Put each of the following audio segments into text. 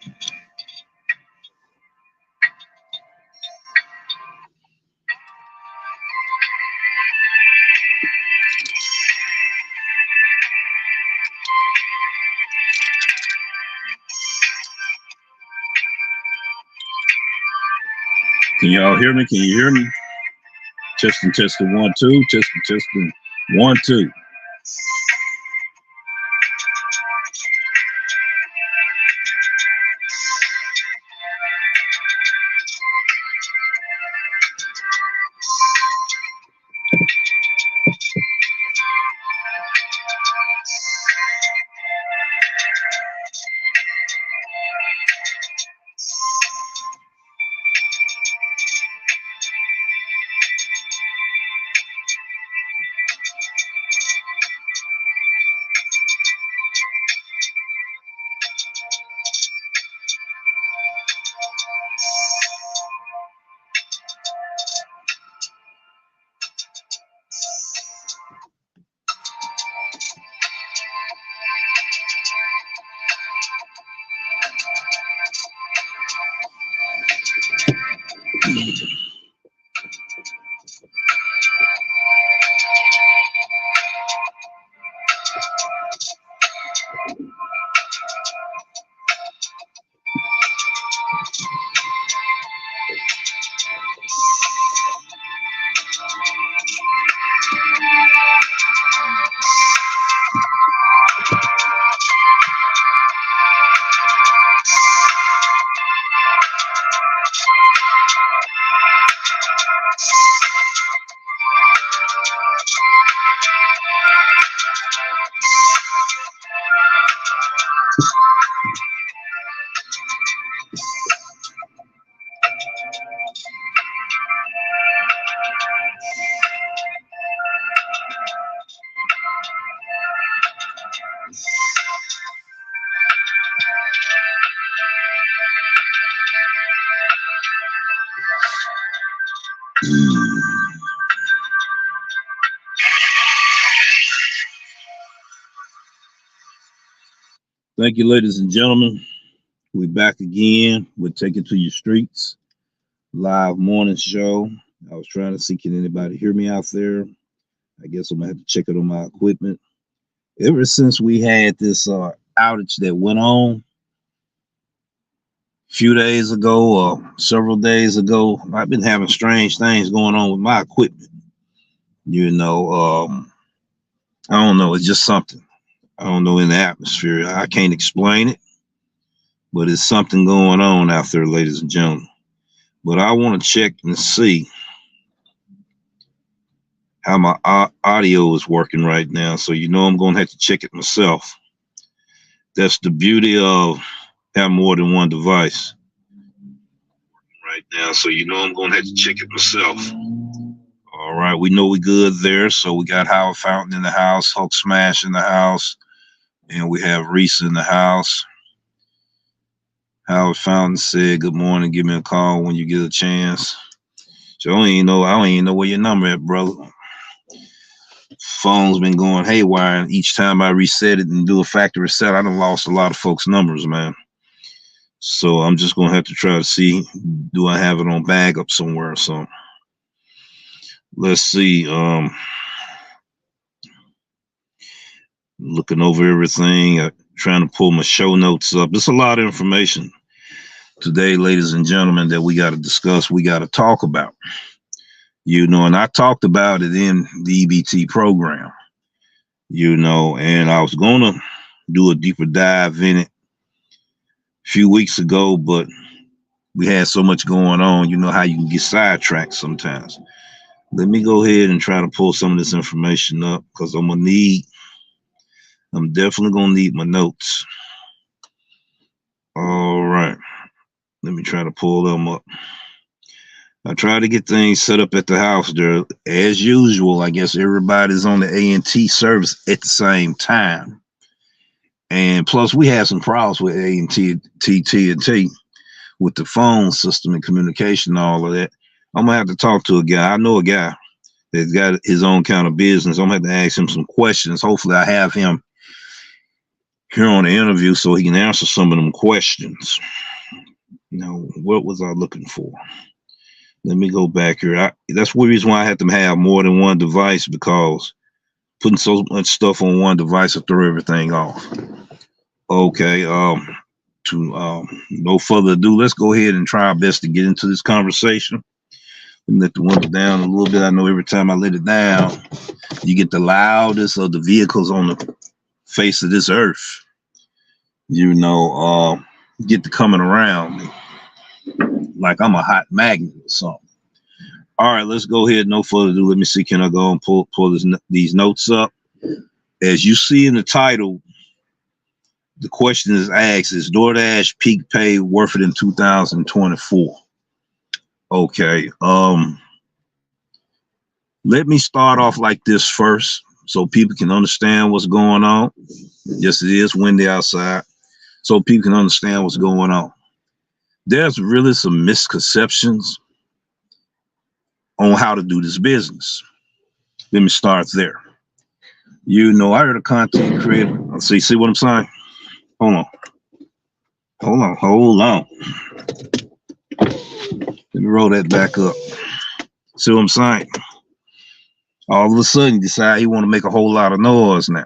Can y'all hear me? Can you hear me? Testing, testing, 1, 2. Testing, testing, 1, 2. Thank you, ladies and gentlemen. We're back again. We're taking to your streets live morning show. I was trying to see, can anybody hear me out there? I guess I'm gonna have to check it on my equipment. Ever since we had this outage that went on a few days ago or several days ago, I've been having strange things going on with my equipment. I don't know. It's just something. I don't know, in the atmosphere. I can't explain it, but it's something going on out there, ladies and gentlemen. But I want to check and see how my audio is working right now. So, I'm going to have to check it myself. That's the beauty of having more than one device right now. So, I'm going to have to check it myself. All right. We know we're good there. So we got Howard Fountain in the house, Hulk Smash in the house, and we have Reese in the house. Howard Fountain said, "Good morning. Give me a call when you get a chance." So I don't even know where your number at, brother. Phone's been going haywire, and each time I reset it and do a factory reset, I done lost a lot of folks' numbers, man. So I'm just gonna have to try to see, do I have it on backup somewhere or something? Let's see. Looking over everything, trying to pull my show notes up. There's a lot of information today, ladies and gentlemen, that we got to discuss, we got to talk about. And I talked about it in the EBT program, and I was going to do a deeper dive in it a few weeks ago, but we had so much going on. You know how you can get sidetracked sometimes. Let me go ahead and try to pull some of this information up, because I'm definitely going to need my notes. All right. Let me try to pull them up. I try to get things set up at the house there. As usual, I guess everybody's on the A&T service at the same time. And plus, we had some problems with A&T, TNT, with the phone system and communication and all of that. I'm going to have to talk to a guy. I know a guy that's got his own kind of business. I'm going to have to ask him some questions. Hopefully, I have him here on the interview so he can answer some of them questions. Now, what was I looking for? Let me go back here. That's one reason why I had to have more than one device, because putting so much stuff on one device will throw everything off. Okay. No further ado, let's go ahead and try our best to get into this conversation. Let the window down a little bit. I know every time I let it down, you get the loudest of the vehicles on the face of this earth. You know, get to coming around me like I'm a hot magnet or something. All right, let's go ahead. No further ado. Let me see. Can I go and pull these notes up? As you see in the title, the question is asked: is DoorDash peak pay worth it in 2024? Okay. Let me start off like this first, so people can understand what's going on. Yes, it is windy outside, so people can understand what's going on. There's really some misconceptions on how to do this business. Let me start there. You know, I heard a content creator. See what I'm saying? Hold on. Let me roll that back up. See what I'm saying? All of a sudden, decide he want to make a whole lot of noise now.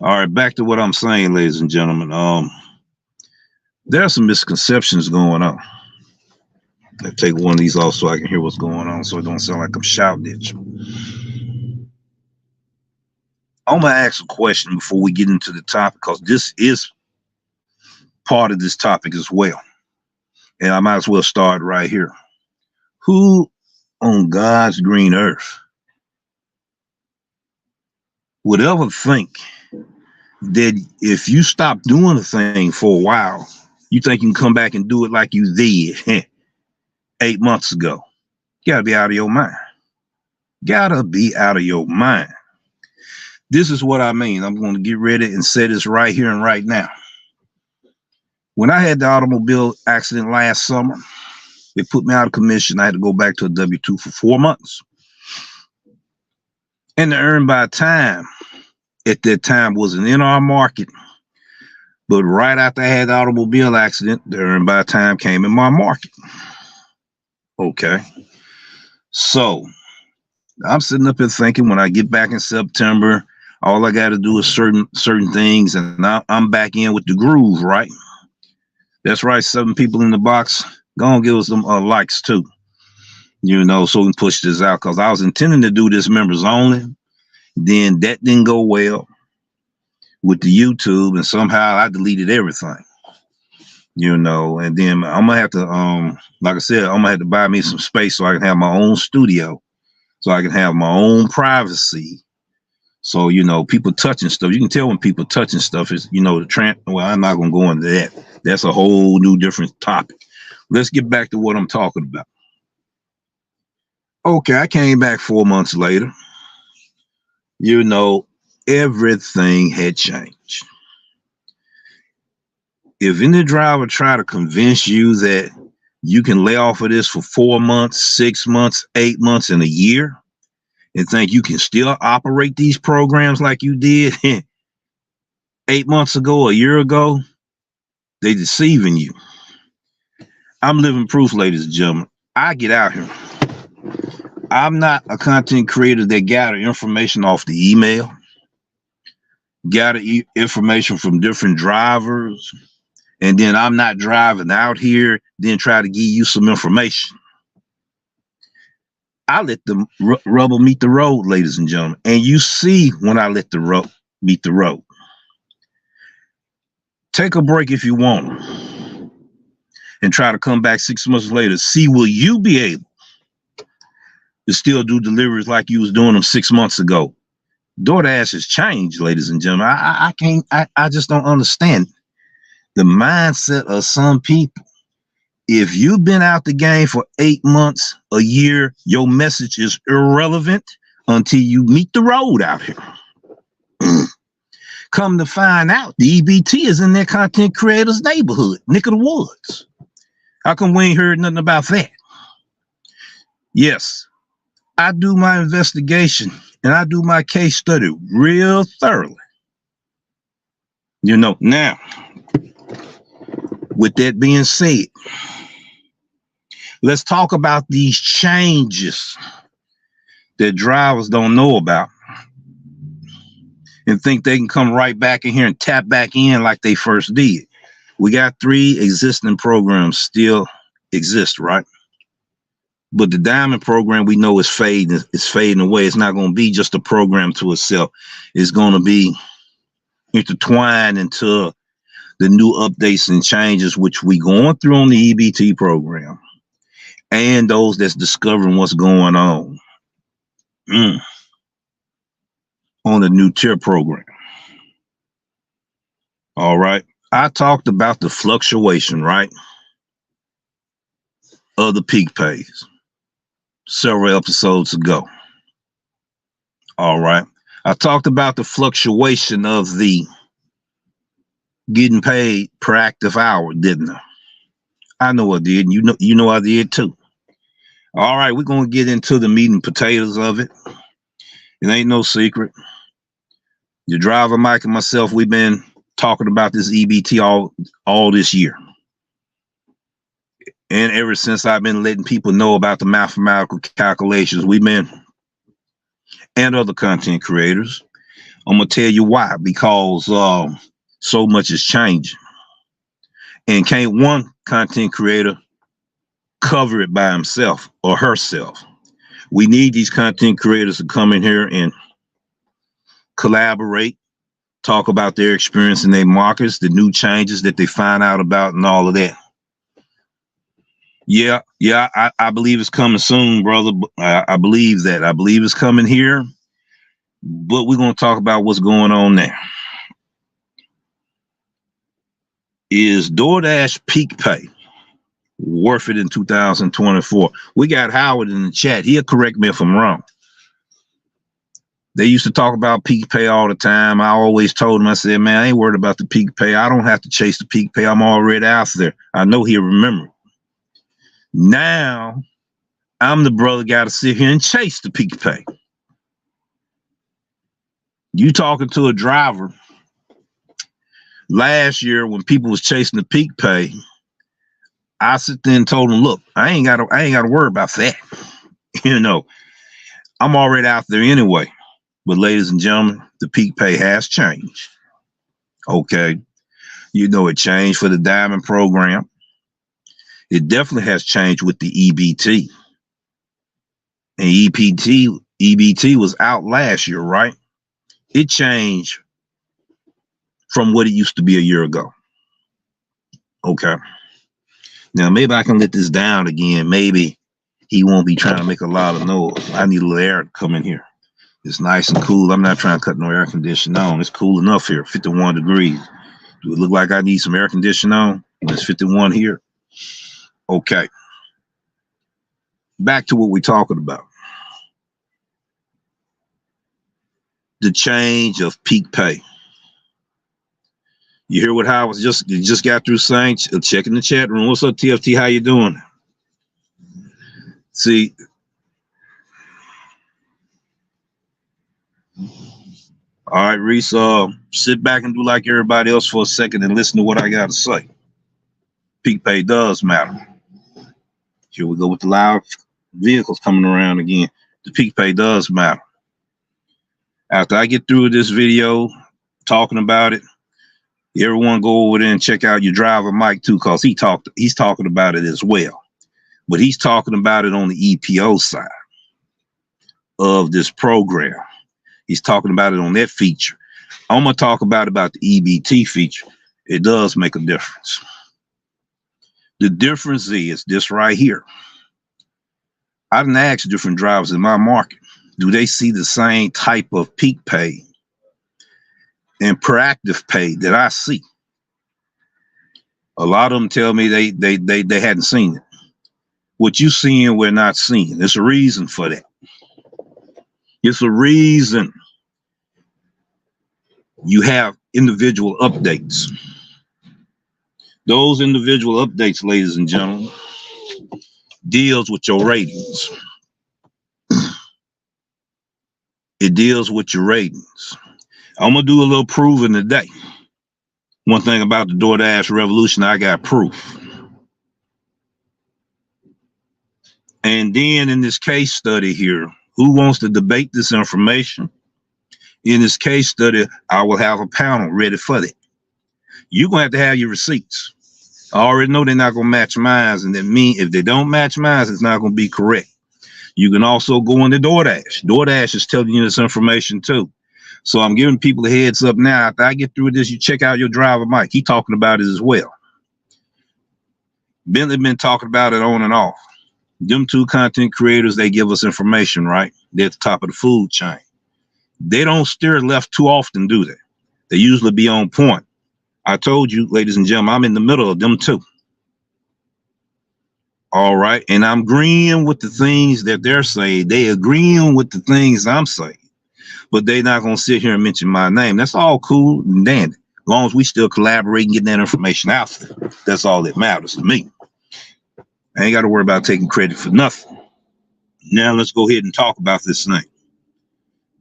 All right, back to what I'm saying, ladies and gentlemen. There are some misconceptions going on. I'll take one of these off so I can hear what's going on, so it don't sound like I'm shouting at you. I'm gonna ask a question before we get into the topic, because this is part of this topic as well. And I might as well start right here. Who on God's green earth would ever think that if you stop doing a thing for a while, you think you can come back and do it like you did 8 months ago? You gotta be out of your mind. Gotta be out of your mind. This is what I mean. I'm going to get ready and say this right here and right now. When I had the automobile accident last summer, they put me out of commission. I had to go back to a W-2 for 4 months. And the earn by time at that time wasn't in our market. But right after I had the automobile accident, the earn by time came in my market. Okay. So I'm sitting up here thinking, when I get back in September, all I got to do is certain things, and I'm back in with the groove, right? That's right, 7 people in the box. Go on, give us some likes too, you know, so we can push this out, because I was intending to do this members only. Then that didn't go well with the YouTube, and somehow I deleted everything, you know. And then I'm gonna have to, like I said, I'm gonna have to buy me some space so I can have my own studio, so I can have my own privacy. So, you know, people touching stuff, you can tell when people touching stuff is, you know, well, I'm not going to go into that. That's a whole new different topic. Let's get back to what I'm talking about. Okay, I came back 4 months later. You know, everything had changed. If any driver try to convince you that you can lay off of this for 4 months, 6 months, 8 months, and a year, and think you can still operate these programs like you did 8 months ago, a year ago, they deceiving you. I'm living proof, ladies and gentlemen. I get out here. I'm not a content creator that gather information off the email, gather information from different drivers, and then I'm not driving out here, then try to give you some information. I let the rubber meet the road, ladies and gentlemen. And you see when I let the rubber meet the road. Take a break if you want, and try to come back 6 months later. See, will you be able to still do deliveries like you was doing them 6 months ago? DoorDash has changed, ladies and gentlemen. I just don't understand the mindset of some people. If you've been out the game for 8 months, a year, your message is irrelevant until you meet the road out here. Come to find out, the EBT is in their content creators' neighborhood, neck of the woods. How come we ain't heard nothing about that? Yes, I do my investigation and I do my case study real thoroughly. You know, now, with that being said, let's talk about these changes that drivers don't know about and think they can come right back in here and tap back in like they first did. We got 3 existing programs still exist, right? But the diamond program we know is fading. It's fading away. It's not going to be just a program to itself. It's going to be intertwined into the new updates and changes which we going through on the EBT program and those that's discovering what's going on on the new tier program. All right. I talked about the fluctuation, right, of the peak pays several episodes ago. All right. I talked about the fluctuation of the getting paid per active hour, didn't I? I know I did. You know I did too. All right, we're gonna get into the meat and potatoes of it. It ain't no secret. Your driver, Mike, and myself, we've been talking about this EBT all this year. And ever since I've been letting people know about the mathematical calculations, we've been, and other content creators. I'm gonna tell you why. Because so much is changing. And can't one content creator cover it by himself or herself. We need these content creators to come in here and collaborate, talk about their experience in their markets, the new changes that they find out about, and all of that. Yeah, I believe it's coming soon, brother. I believe that. I believe it's coming here, but we're going to talk about what's going on there. Is DoorDash peak pay worth it in 2024? We got Howard in the chat. He'll correct me if I'm wrong. They used to talk about peak pay all the time. I always told him, I said, man, I ain't worried about the peak pay. I don't have to chase the peak pay. I'm already out there. I know he'll remember. Now, I'm the brother got to sit here and chase the peak pay. You talking to a driver last year when people was chasing the peak pay, I sit there and told them, look, I ain't got to worry about that. You know, I'm already out there anyway. But ladies and gentlemen, the peak pay has changed. Okay. You know, it changed for the diamond program. It definitely has changed with the EBT. And EBT was out last year, right? It changed from what it used to be a year ago. Okay. Now, maybe I can let this down again. Maybe he won't be trying to make a lot of noise. I need a little air to come in here. It's nice and cool. I'm not trying to cut no air conditioning on. It's cool enough here, 51 degrees. Do it look like I need some air conditioning on? It's 51 here. Okay. Back to what we're talking about. The change of peak pay. You hear what Howard just got through saying? Check in the chat room. What's up, TFT? How you doing? See, all right, Reese, sit back and do like everybody else for a second and listen to what I got to say. Peak pay does matter. Here we go with the loud vehicles coming around again. The peak pay does matter. After I get through this video talking about it, everyone go over there and check out your driver Mike too, because he's talking about it as well. But he's talking about it on the EPO side of this program. He's talking about it on that feature. I'm going to talk about the EBT feature. It does make a difference. The difference is this right here. I done asked different drivers in my market, do they see the same type of peak pay and proactive pay that I see? A lot of them tell me they hadn't seen it. What you seeing, we're not seeing. There's a reason for that. It's a reason you have individual updates. Those individual updates, ladies and gentlemen, deals with your ratings. It deals with your ratings. I'm going to do a little proving today. One thing about the DoorDash revolution, I got proof. And then in this case study here, who wants to debate this information? In this case study, I will have a panel ready for that. You're going to have your receipts. I already know they're not going to match mine, and that means if they don't match mine, it's not going to be correct. You can also go into DoorDash. DoorDash is telling you this information too. So I'm giving people a heads up now. After I get through this, you check out your driver, Mike. He's talking about it as well. Bentley been talking about it on and off. Them two content creators, they give us information, right? They're at the top of the food chain. They don't steer left too often, do they? They usually be on point. I told you, ladies and gentlemen, I'm in the middle of them too. All right. And I'm agreeing with the things that they're saying. They agreeing with the things I'm saying. But they're not going to sit here and mention my name. That's all cool and dandy. As long as we still collaborate and getting that information out there. That's all that matters to me. I ain't got to worry about taking credit for nothing. Now let's go ahead and talk about this thing.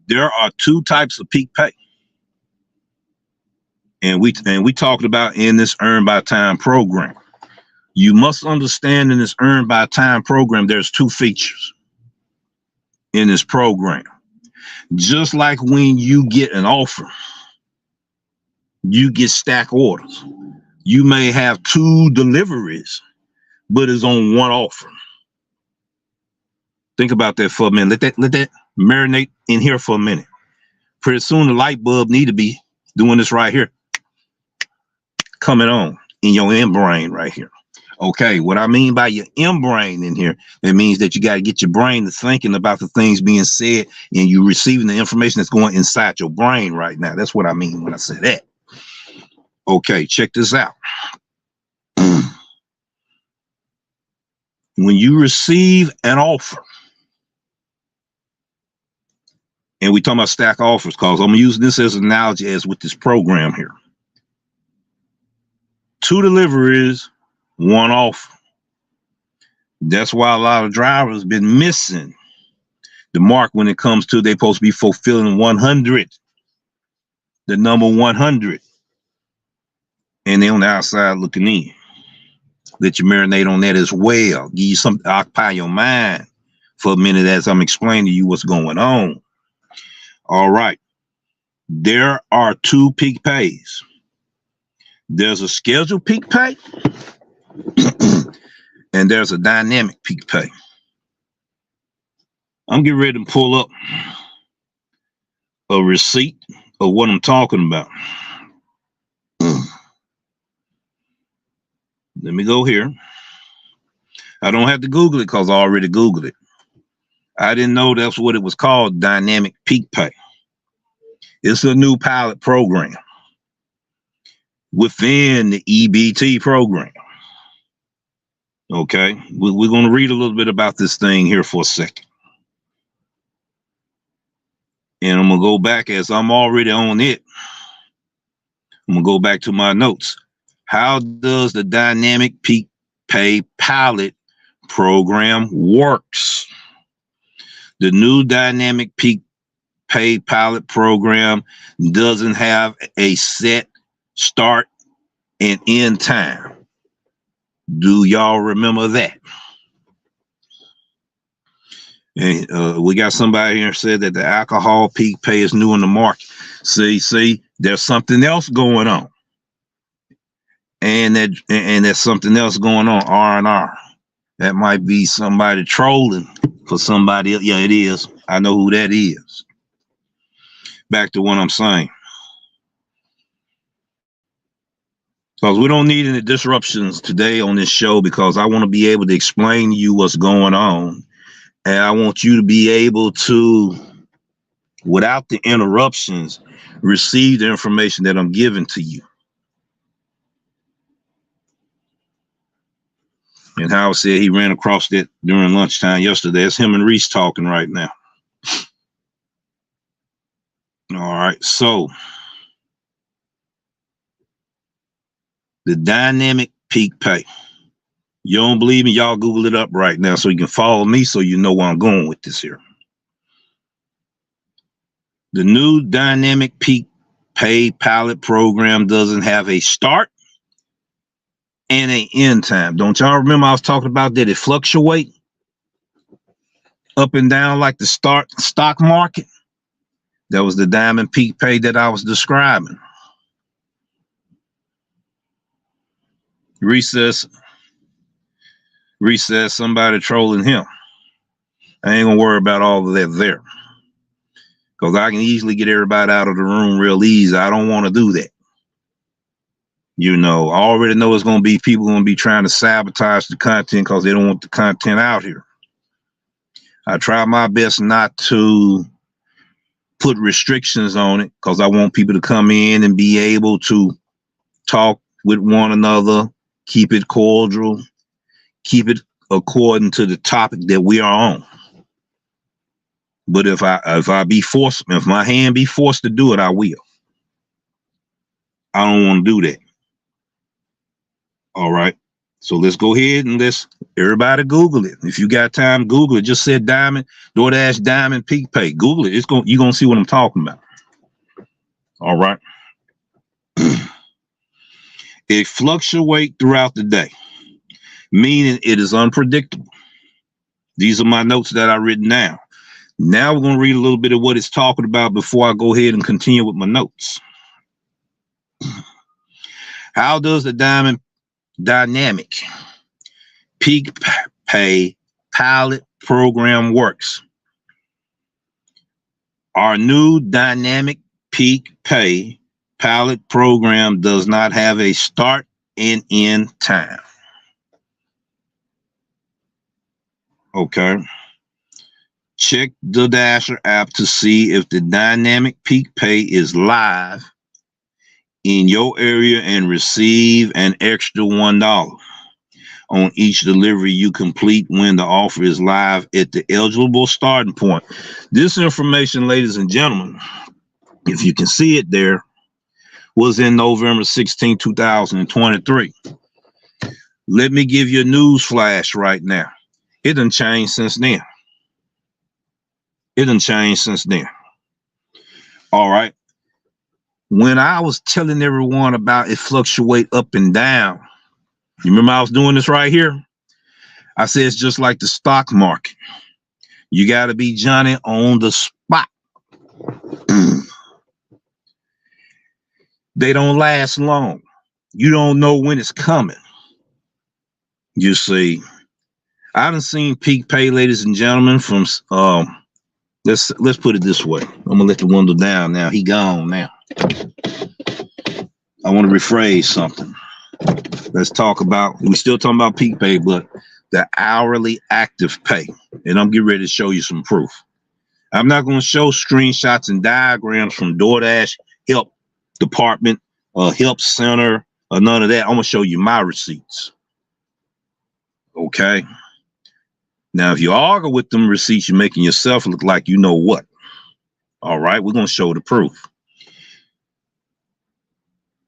There are two types of peak pay. And we talked about in this earn by time program. You must understand in this earn by time program, there's two features in this program. Just like when you get an offer, you get stack orders. You may have two deliveries, but it's on one offer. Think about that for a minute. Let that marinate in here for a minute. Pretty soon the light bulb need to be doing this right here. Coming on in your end brain right here. Okay, what I mean by your end brain in here, it means that you got to get your brain to thinking about the things being said and you receiving the information that's going inside your brain right now. That's what I mean when I say that. Okay, check this out. When you receive an offer, and we talking about stack offers, because I'm using this as an analogy as with this program here. Two deliveries, one offer. That's why a lot of drivers been missing the mark when it comes to they supposed to be fulfilling 100, the number 100, and they on the outside looking in. Let you marinate on that as well. Give you something to occupy your mind for a minute as I'm explaining to you what's going on. All right. There are two peak pays. There's a scheduled peak pay and there's a dynamic peak pay. I'm getting ready to pull up a receipt of what I'm talking about. Let me go here. I don't have to Google it because I already Googled it. I didn't know that's what it was called, dynamic peak pay. It's a new pilot program within the EBT program. Okay, we're going to read a little bit about this thing here for a second. And I'm going to go back as I'm already on it. I'm going to go back to my notes. How does the dynamic peak pay pilot program works? The new dynamic peak pay pilot program doesn't have a set start and end time. Do y'all remember that? And we got somebody here said that the alcohol peak pay is new in the market. See, there's something else going on. And there's something else going on, R&R. That might be somebody trolling for somebody else. Yeah, it is. I know who that is. Back to what I'm saying. Because we don't need any disruptions today on this show because I want to be able to explain to you what's going on. And I want you to be able to, without the interruptions, receive the information that I'm giving to you. And Howard said he ran across that during lunchtime yesterday. It's him and Reese talking right now. All right, so the dynamic peak pay. You don't believe me? Y'all Google it up right now so you can follow me so you know where I'm going with this here. The new dynamic peak pay pallet program doesn't have a start and an end time. Don't y'all remember I was talking about that it fluctuate up and down like the stock market? That was the diamond peak pay that I was describing. Recess, somebody trolling him. I ain't gonna worry about all of that there, because I can easily get everybody out of the room real easy. I don't want to do that. You know, I already know it's going to be people going to be trying to sabotage the content because they don't want the content out here. I try my best not to put restrictions on it because I want people to come in and be able to talk with one another, keep it cordial, keep it according to the topic that we are on. But if my hand be forced to do it, I will. I don't want to do that. All right. So let's go ahead and everybody Google it. If you got time, Google it. Just said Doordash diamond peak pay. Google it. You're gonna see what I'm talking about. All right. It fluctuates throughout the day, meaning it is unpredictable. These are my notes that I've written down. Now we're going to read a little bit of what it's talking about before I go ahead and continue with my notes. How does the dynamic peak pay pilot program works? Our new dynamic peak pay pilot program does not have a start and end time. Okay. Check the Dasher app to see if the dynamic peak pay is live in your area and receive an extra $1 on each delivery you complete when the offer is live at the eligible starting point. This information, ladies and gentlemen, if you can see it there, was in November 16, 2023. Let me give you a news flash right now. It done changed since then. All right. When I was telling everyone about it fluctuate up and down, you remember I was doing this right here? I said it's just like the stock market. You got to be Johnny on the spot. They don't last long. You don't know when it's coming. You see, I done seen peak pay, ladies and gentlemen, from let's put it this way. I'm gonna let the window down now. He gone now. I want to rephrase something. Let's talk about, we're still talking about peak pay, but the hourly active pay. And I'm getting ready to show you some proof. I'm not going to show screenshots and diagrams from DoorDash help department, help center, or none of that. I'm going to show you my receipts. Okay. Now, if you argue with them receipts, you're making yourself look like you know what. All right. We're going to show the proof.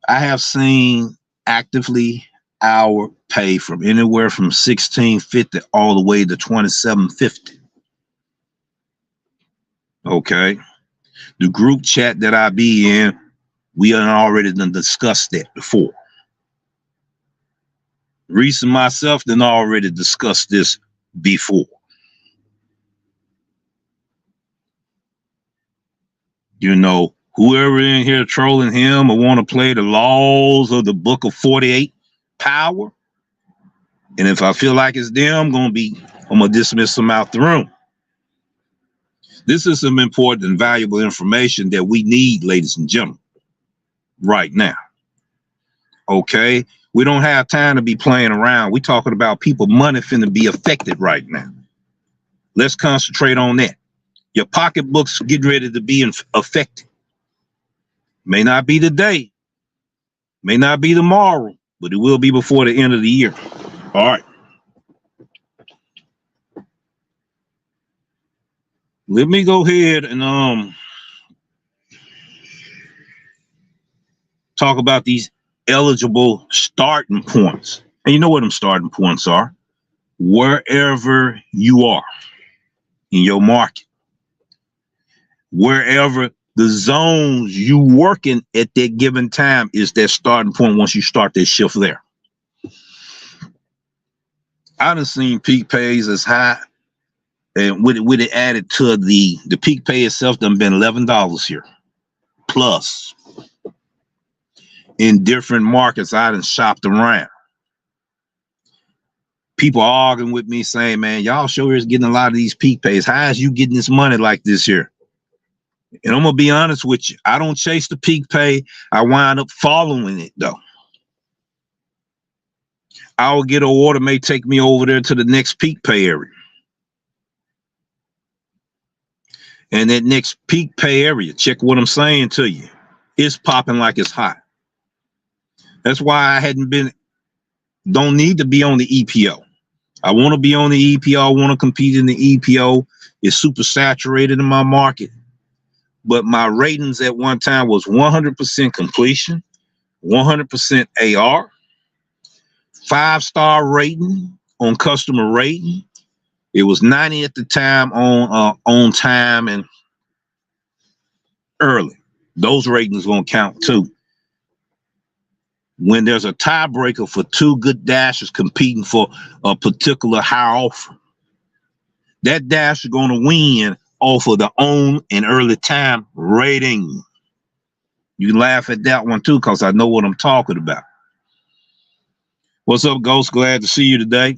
I have seen actively hour pay from anywhere from $16.50 all the way to $27.50. Okay. The group chat that I be in, we had already discussed that before. Reese and myself done already discussed this before. You know, whoever in here trolling him or want to play the laws of the book of 48 power. And if I feel like it's them, I'm gonna dismiss them out the room. This is some important and valuable information that we need, ladies and gentlemen, right now. Okay, we don't have time to be playing around. We're talking about people money finna be affected right now. Let's concentrate on that. Your pocketbook's getting ready to be affected. May not be today, may not be tomorrow, but it will be before the end of the year. All right. Let me go ahead and talk about these eligible starting points. And you know what them starting points are? Wherever you are in your market, wherever The zones you working at that given time is that starting point once you start that shift there. I done seen peak pays as high, and with it added to the peak pay itself done been $11 here. Plus, in different markets, I done shopped around. People are arguing with me saying, man, y'all sure is getting a lot of these peak pays. How is you getting this money like this here? And I'm going to be honest with you. I don't chase the peak pay. I wind up following it, though. I'll get an order, may take me over there to the next peak pay area. And that next peak pay area, check what I'm saying to you, it's popping like it's hot. That's why I don't need to be on the EPO. I want to be on the EPO. I want to compete in the EPO. It's super saturated in my market. But my ratings at one time was 100% completion, 100% AR, 5-star rating on customer rating. It was 90 at the time on time and early. Those ratings gonna count too. When there's a tiebreaker for two good dashers competing for a particular high offer, that dasher gonna win off of the on and early time rating. You can laugh at that one too, because I know what I'm talking about. What's up, Ghost? Glad to see you today.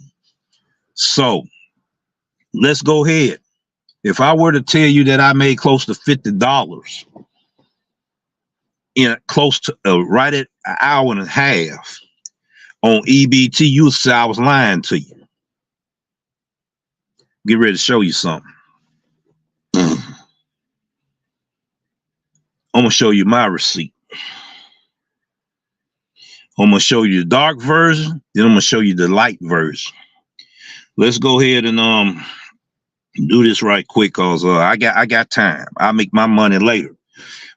So let's go ahead. If I were to tell you that I made close to $50 in close to right at an hour and a half on EBT, you would say I was lying to you. Get ready to show you something. I'm gonna show you my receipt. I'm gonna show you the dark version, then I'm gonna show you the light version. Let's go ahead and do this right quick, cause I got time. I'll make my money later,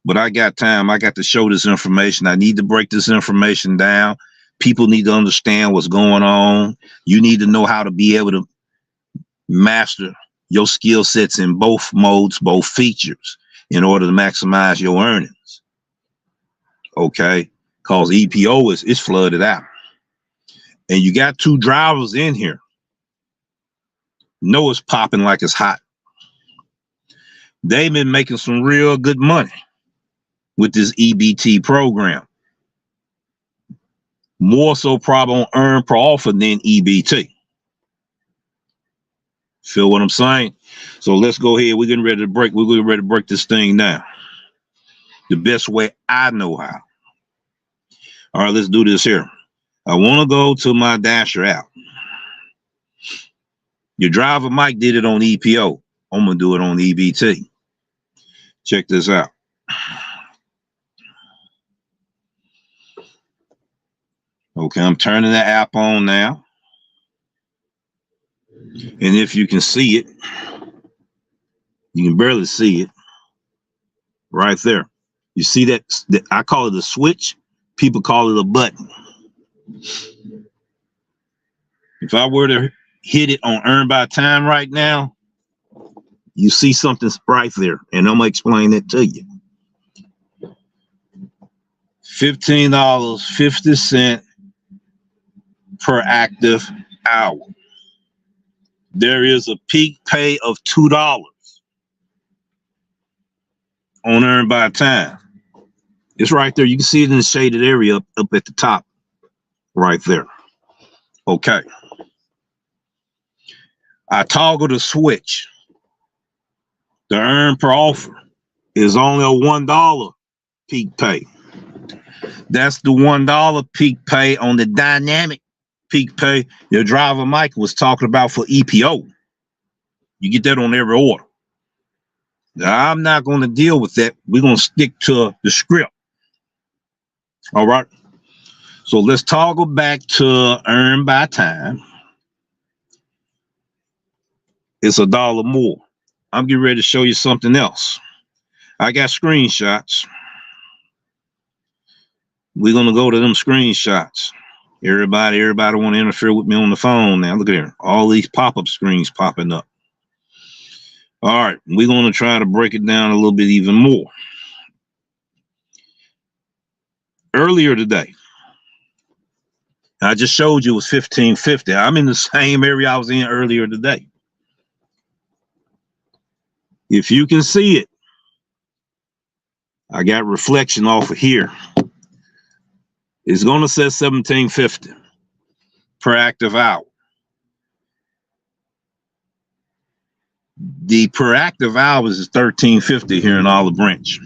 but I got time. I got to show this information. I need to break this information down. People need to understand what's going on. You need to know how to be able to master your skill sets in both modes, both features, in order to maximize your earnings. Okay, cause EPO is flooded out, and you got two drivers in here. Know it's popping like it's hot. They've been making some real good money with this EBT program. More so probably on earn per offer than EBT. Feel what I'm saying? So let's go ahead. We're getting ready to break. We're getting ready to break this thing down the best way I know how. All right, let's do this here. I want to go to my Dasher app. Your driver Mike did it on EPO. I'm gonna do it on EBT. Check this out. Okay, I'm turning the app on now. And if you can see it, you can barely see it right there. You see that? I call it a switch. People call it a button. If I were to hit it on earn by time right now, you see something right there, and I'm gonna explain it to you. $15.50 per active hour. There is a peak pay of $2 on earn by time. It's right there. You can see it in the shaded area up at the top right there. Okay. I toggle the switch. The earn per offer is only a $1 peak pay. That's the $1 peak pay on the dynamic peak pay your driver Mike was talking about for EPO. You get that on every order. Now, I'm not going to deal with that. We're going to stick to the script. All right. So let's toggle back to earn by time. It's $1 more. I'm getting ready to show you something else. I got screenshots. We're going to go to them screenshots. Everybody want to interfere with me on the phone now. Look at here. All these pop-up screens popping up. All right. We're going to try to break it down a little bit even more. earlier today. I just showed you it was 1550. I'm in the same area I was in earlier today. If you can see it, I got reflection off of here. It's going to say 1750 per active hour. The per active hours is 1350 here in Olive Branch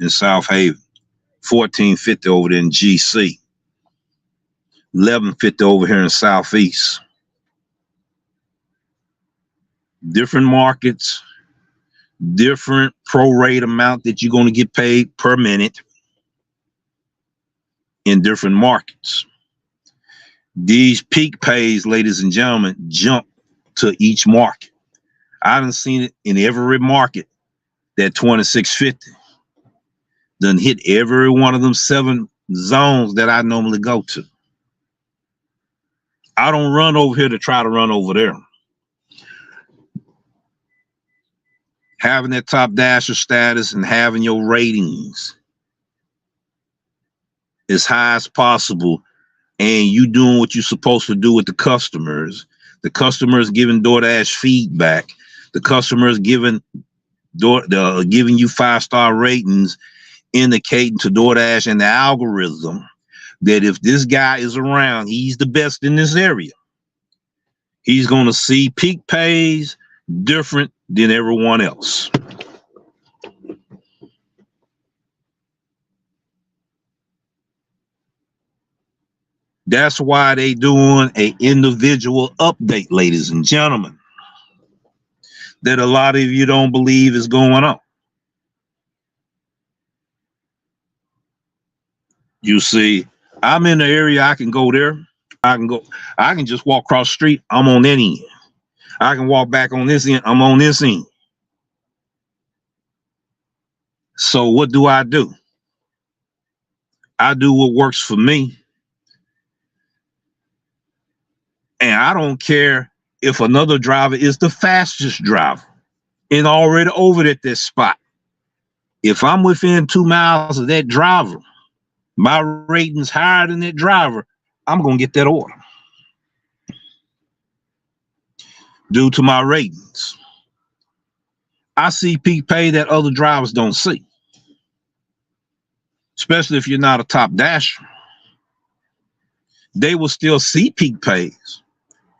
in South Haven, 1450 over there in GC, 1150 over here in Southeast. Different markets, different prorate amount that you're going to get paid per minute in different markets. These peak pays, ladies and gentlemen, jump to each market. I done seen it in every market that 2650 done hit every one of them 7 zones that I normally go to. I don't run over here to try to run over there. Having that top dasher status and having your ratings as high as possible, and you doing what you're supposed to do with the customers giving DoorDash feedback, the customers giving you 5-star ratings, indicating to DoorDash and the algorithm that if this guy is around, he's the best in this area. He's going to see peak pays different than everyone else. That's why they doing an individual update, ladies and gentlemen, that a lot of you don't believe is going on. You see, I'm in the area, I can go there. I can just walk across the street, I'm on that end. I can walk back on this end, I'm on this end. So what do? I do what works for me. And I don't care if another driver is the fastest driver and already over at this spot. If I'm within 2 miles of that driver, my rating's higher than that driver, I'm going to get that order due to my ratings. I see peak pay that other drivers don't see, especially if you're not a top dasher. They will still see peak pays.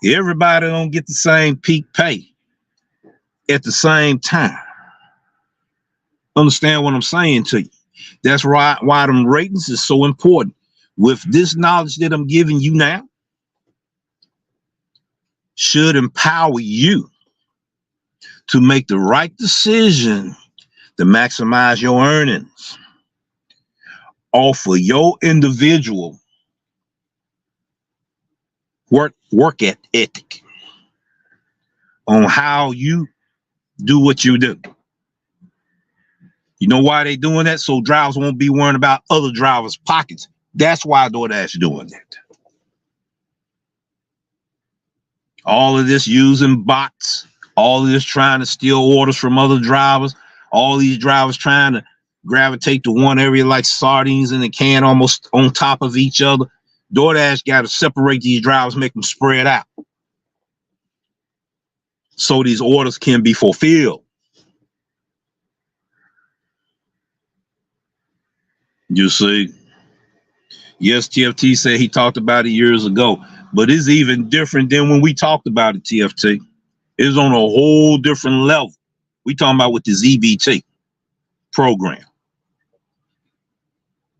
Everybody don't get the same peak pay at the same time. Understand what I'm saying to you? That's why them ratings is so important. With this knowledge that I'm giving you now, should empower you to make the right decision to maximize your earnings off of your individual work ethic on how you do what you do. You know why they doing that? So drivers won't be worrying about other drivers' pockets. That's why DoorDash doing that. All of this using bots, all of this trying to steal orders from other drivers, all these drivers trying to gravitate to one area like sardines in a can, almost on top of each other. DoorDash got to separate these drivers, make them spread out, so these orders can be fulfilled. You see, yes, TFT said he talked about it years ago, but it's even different than when we talked about it, TFT. It's on a whole different level. We talking about with the ZBT program.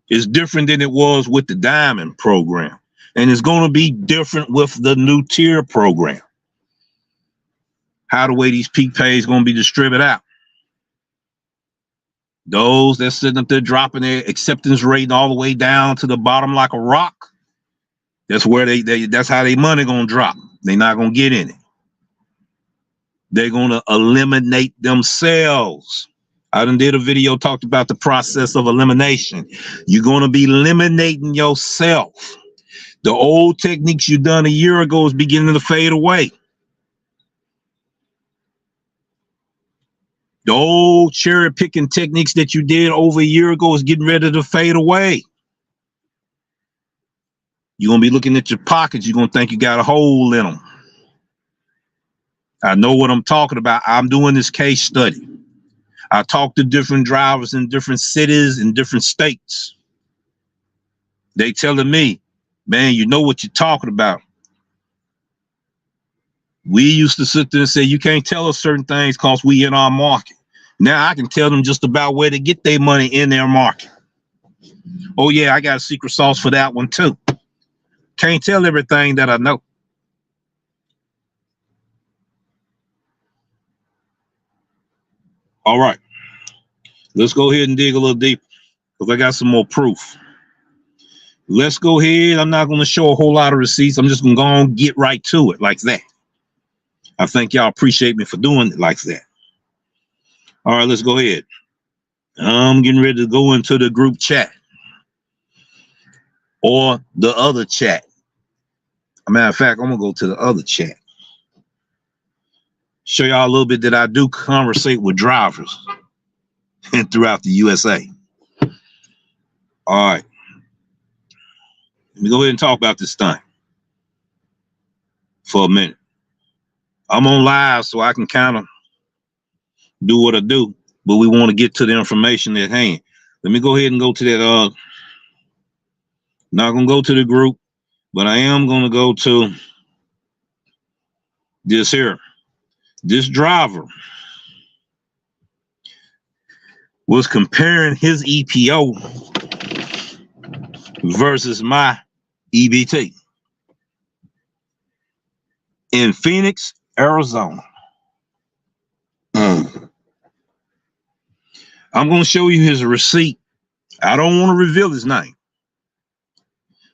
It's different than it was with the Diamond program. And it's going to be different with the new tier program. How the way these peak pays is going to be distributed out. Those that's sitting up there dropping their acceptance rate all the way down to the bottom like a rock, that's where that's how their money going to drop. They're not going to get in it. They're going to eliminate themselves. I done did a video, talked about the process of elimination. You're going to be eliminating yourself. The old techniques you done a year ago is beginning to fade away. The old cherry picking techniques that you did over a year ago is getting ready to fade away. You're going to be looking at your pockets. You're going to think you got a hole in them. I know what I'm talking about. I'm doing this case study. I talk to different drivers in different cities and different states. They telling me, man, you know what you're talking about. We used to sit there and say, you can't tell us certain things because we in our market. Now I can tell them just about where to get their money in their market. Oh yeah, I got a secret sauce for that one too. Can't tell everything that I know. All right, let's go ahead and dig a little deeper because I got some more proof. Let's go ahead. I'm not going to show a whole lot of receipts. I'm just going to go on and get right to it like that. I think y'all appreciate me for doing it like that. All right, let's go ahead. I'm getting ready to go into the group chat or the other chat. As a matter of fact, I'm going to go to the other chat. Show y'all a little bit that I do conversate with drivers and throughout the USA. All right. Let me go ahead and talk about this thing for a minute. I'm on live so I can kind of do what I do, but we want to get to the information at hand. Let me go ahead and go to that. Not going to go to the group, but I am going to go to this here. This driver was comparing his EPO versus my EBT in Phoenix, Arizona. I'm going to show you his receipt. I don't want to reveal his name,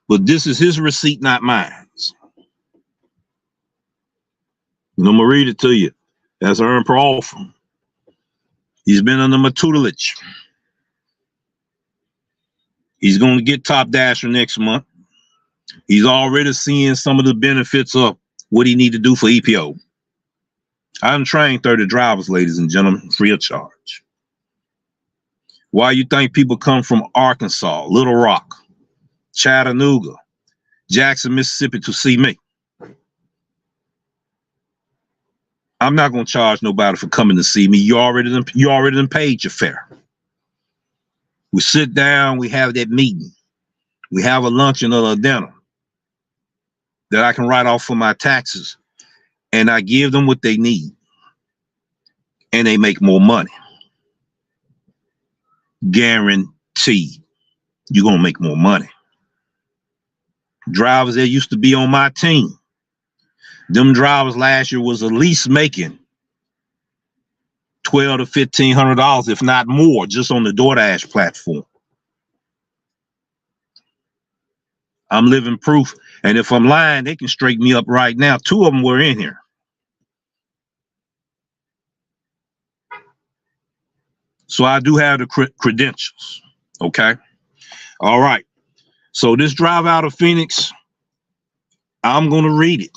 but this is his receipt, not mine. And I'm going to read it to you. That's earned per offer. He's been under my tutelage. He's going to get topdasher next month. He's already seeing some of the benefits of what he need to do for EPO. I'm trained 30 drivers, ladies and gentlemen, free of charge. Why you think people come from Arkansas, Little Rock, Chattanooga, Jackson, Mississippi to see me? I'm not going to charge nobody for coming to see me. You already done paid your fare. We sit down, we have that meeting. We have a luncheon or a dinner that I can write off for my taxes, and I give them what they need, and they make more money. Guaranteed, you're going to make more money. Drivers that used to be on my team, them drivers last year was at least making $1,200 to $1,500, if not more, just on the Doordash platform. I'm living proof, and if I'm lying, they can straighten me up right now. 2 of them were in here. So I do have the credentials. Okay. All right. So this drive out of Phoenix, I'm going to read it.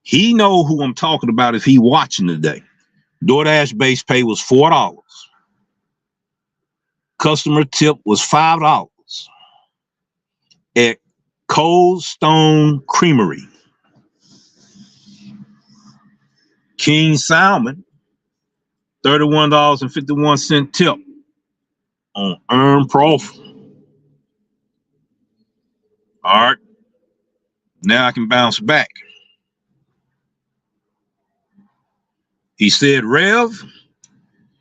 He know who I'm talking about if he watching today. DoorDash base pay was $4. Customer tip was $5 at Cold Stone Creamery. King Salmon, $31.51 tip on earned profit. All right. Now I can bounce back. He said, Rev,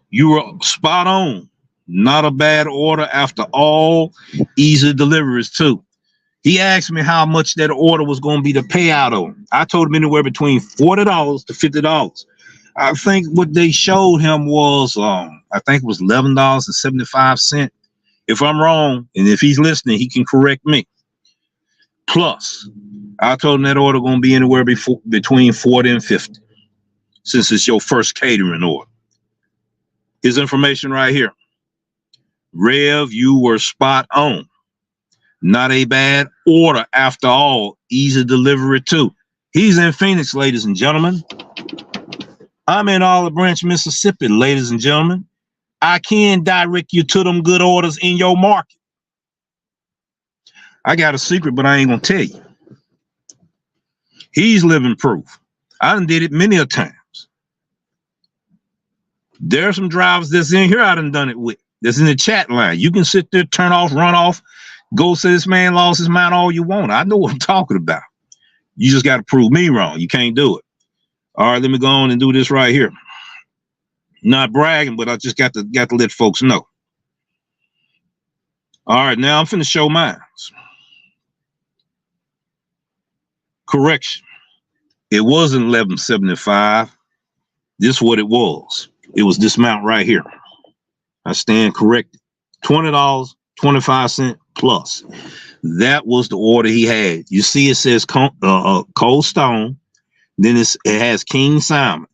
you were spot on. Not a bad order after all. Easy deliveries too. He asked me how much that order was going to be the payout on. I told him anywhere between $40 to $50. I think what they showed him was, I think it was $11.75. If I'm wrong, and if he's listening, he can correct me. Plus, I told him that order going to be anywhere between 40 and 50, since it's your first catering order. His information right here. Rev, you were spot on. Not a bad order after all. Easy delivery too. He's in Phoenix, ladies and gentlemen. I'm in Olive Branch, Mississippi, ladies and gentlemen. I can direct you to them good orders in your market. I got a secret, but I ain't gonna tell you. He's living proof. I done did it many a times. There are some drivers that's in here I done it with. That's in the chat line. You can sit there, turn off, run off, go say this man lost his mind all you want. I know what I'm talking about. You just got to prove me wrong. You can't do it. All right, let me go on and do this right here. Not bragging, but I just got to let folks know. All right, now I'm finna show mine. Correction. It wasn't 1175. This is what it was. It was this amount right here. I stand corrected. $20.25 plus. That was the order he had. You see, it says Cold Stone. Then it has King Simon.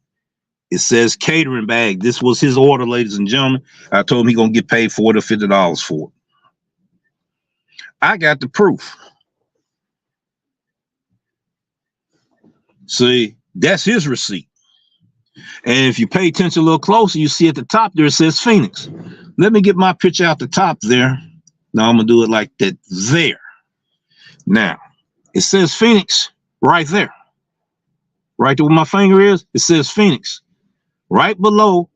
It says catering bag. This was his order, ladies and gentlemen. I told him he gonna get paid $40 to $50 for it. I got the proof. See, that's his receipt. And if you pay attention a little closer, you see at the top there it says Phoenix. Let me get my picture out the top there. Now I'm gonna do it like that there. Now it says Phoenix right there. Right there where my finger is, it says Phoenix. Right below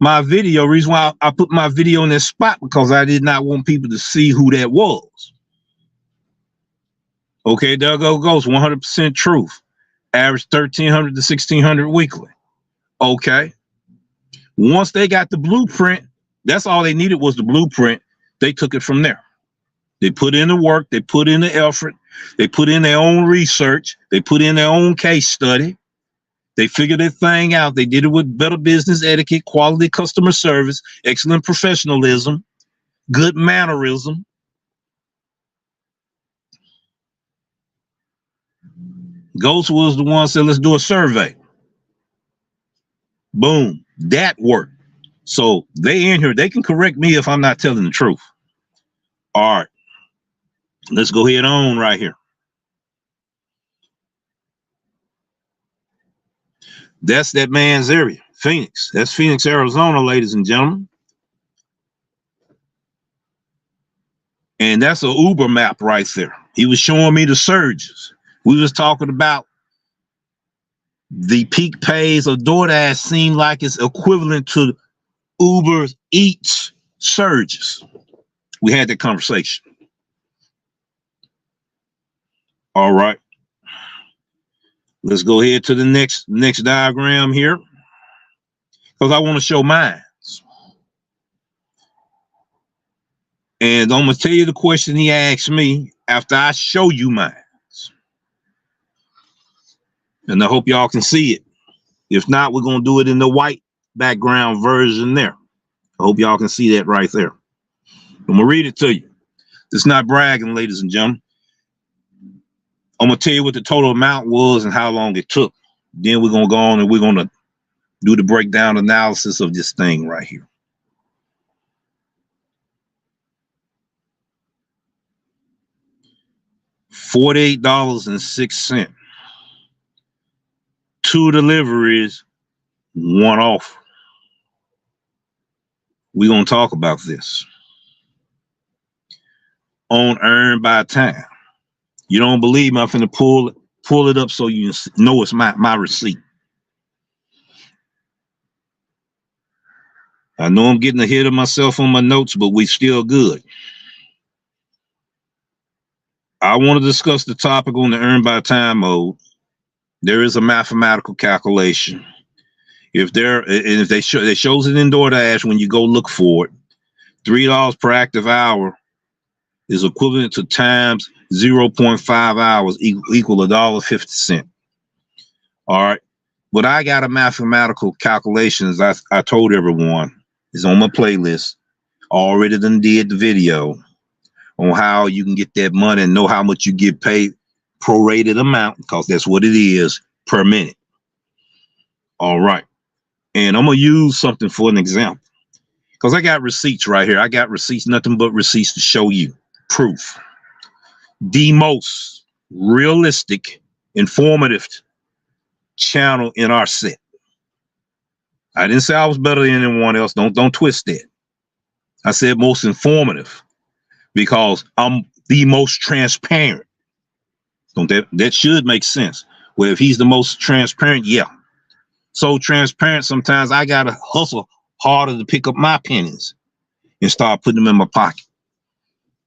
my video. Reason why I put my video in that spot, because I did not want people to see who that was. Okay, there goes 100% truth. Average 1,300 to 1,600 weekly. Okay. Once they got the blueprint, that's all they needed was the blueprint. They took it from there. They put in the work. They put in the effort. They put in their own research. They put in their own case study. They figured that thing out. They did it with better business etiquette, quality customer service, excellent professionalism, good mannerism. Ghost was the one that said, let's do a survey. Boom. That worked. So they in here. They can correct me if I'm not telling the truth. All right. Let's go ahead on right here. That's that man's area. Phoenix. That's Phoenix, Arizona, ladies and gentlemen. And that's an Uber map right there. He was showing me the surges. We was talking about the peak pays of DoorDash seem like it's equivalent to Uber's Eats surges. We had that conversation. All right. Let's go ahead to the next diagram here, because I want to show mine. And I'm going to tell you the question he asked me after I show you mine. And I hope y'all can see it. If not, we're going to do it in the white background version there. I hope y'all can see that right there. I'm going to read it to you. It's not bragging, ladies and gentlemen. I'm going to tell you what the total amount was and how long it took. Then we're going to go on and we're going to do the breakdown analysis of this thing right here. $48.06. 2 deliveries, 1 offer. We're going to talk about this. On earned by time. You don't believe me? I'm finna pull it up so you know it's my receipt. I know I'm getting ahead of myself on my notes, but we still good. I want to discuss the topic on the earn by time mode. There is a mathematical calculation. If they shows it in DoorDash when you go look for it, $3 per active hour is equivalent to times 0.5 hours equal $1.50. All right. But I got a mathematical calculation, as I told everyone, is on my playlist. Already done did the video on how you can get that money and know how much you get paid, prorated amount, because that's what it is per minute. All right. And I'm going to use something for an example, because I got receipts right here. I got receipts, nothing but receipts to show you. Proof. The most realistic, informative channel in our set. I didn't say I was better than anyone else. Don't twist that. I said most informative. because I'm the most transparent. Don't that should make sense. Well, if he's the most transparent, yeah. So transparent, sometimes I gotta hustle harder to pick up my pennies and start putting them in my pocket.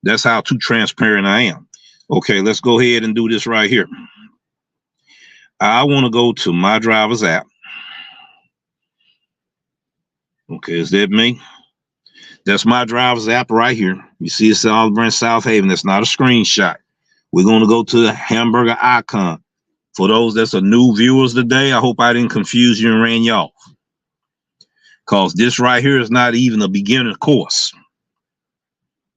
That's how too transparent I am. Okay, let's go ahead and do this right here. I want to go to my driver's app. Okay, is that me? That's my driver's app right here. You see it's Olive Branch, South Haven. That's not a screenshot. We're going to go to the hamburger icon. For those that's a new viewers today, I hope I didn't confuse you and ran you off. Because this right here is not even a beginner course.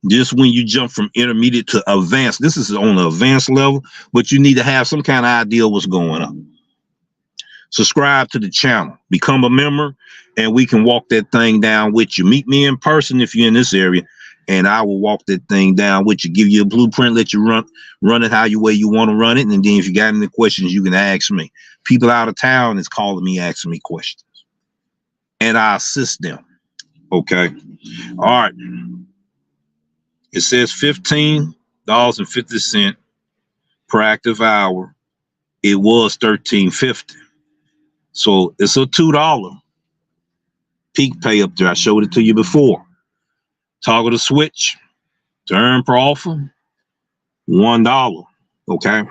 Just when you jump from intermediate to advanced, this is on the advanced level, but you need to have some kind of idea what's going on. Subscribe to the channel, become a member, and we can walk that thing down with you. Meet me in person if you're in this area, and I will walk that thing down with you, give you a blueprint, let you run it how you way you want to run it, and then if you got any questions, you can ask me. People out of town is calling me, asking me questions, and I assist them. Okay. All right. It says $15.50 per active hour. It was $13.50. So it's a $2 peak pay up there. I showed it to you before. Toggle the switch to earn per offer, $1. Okay.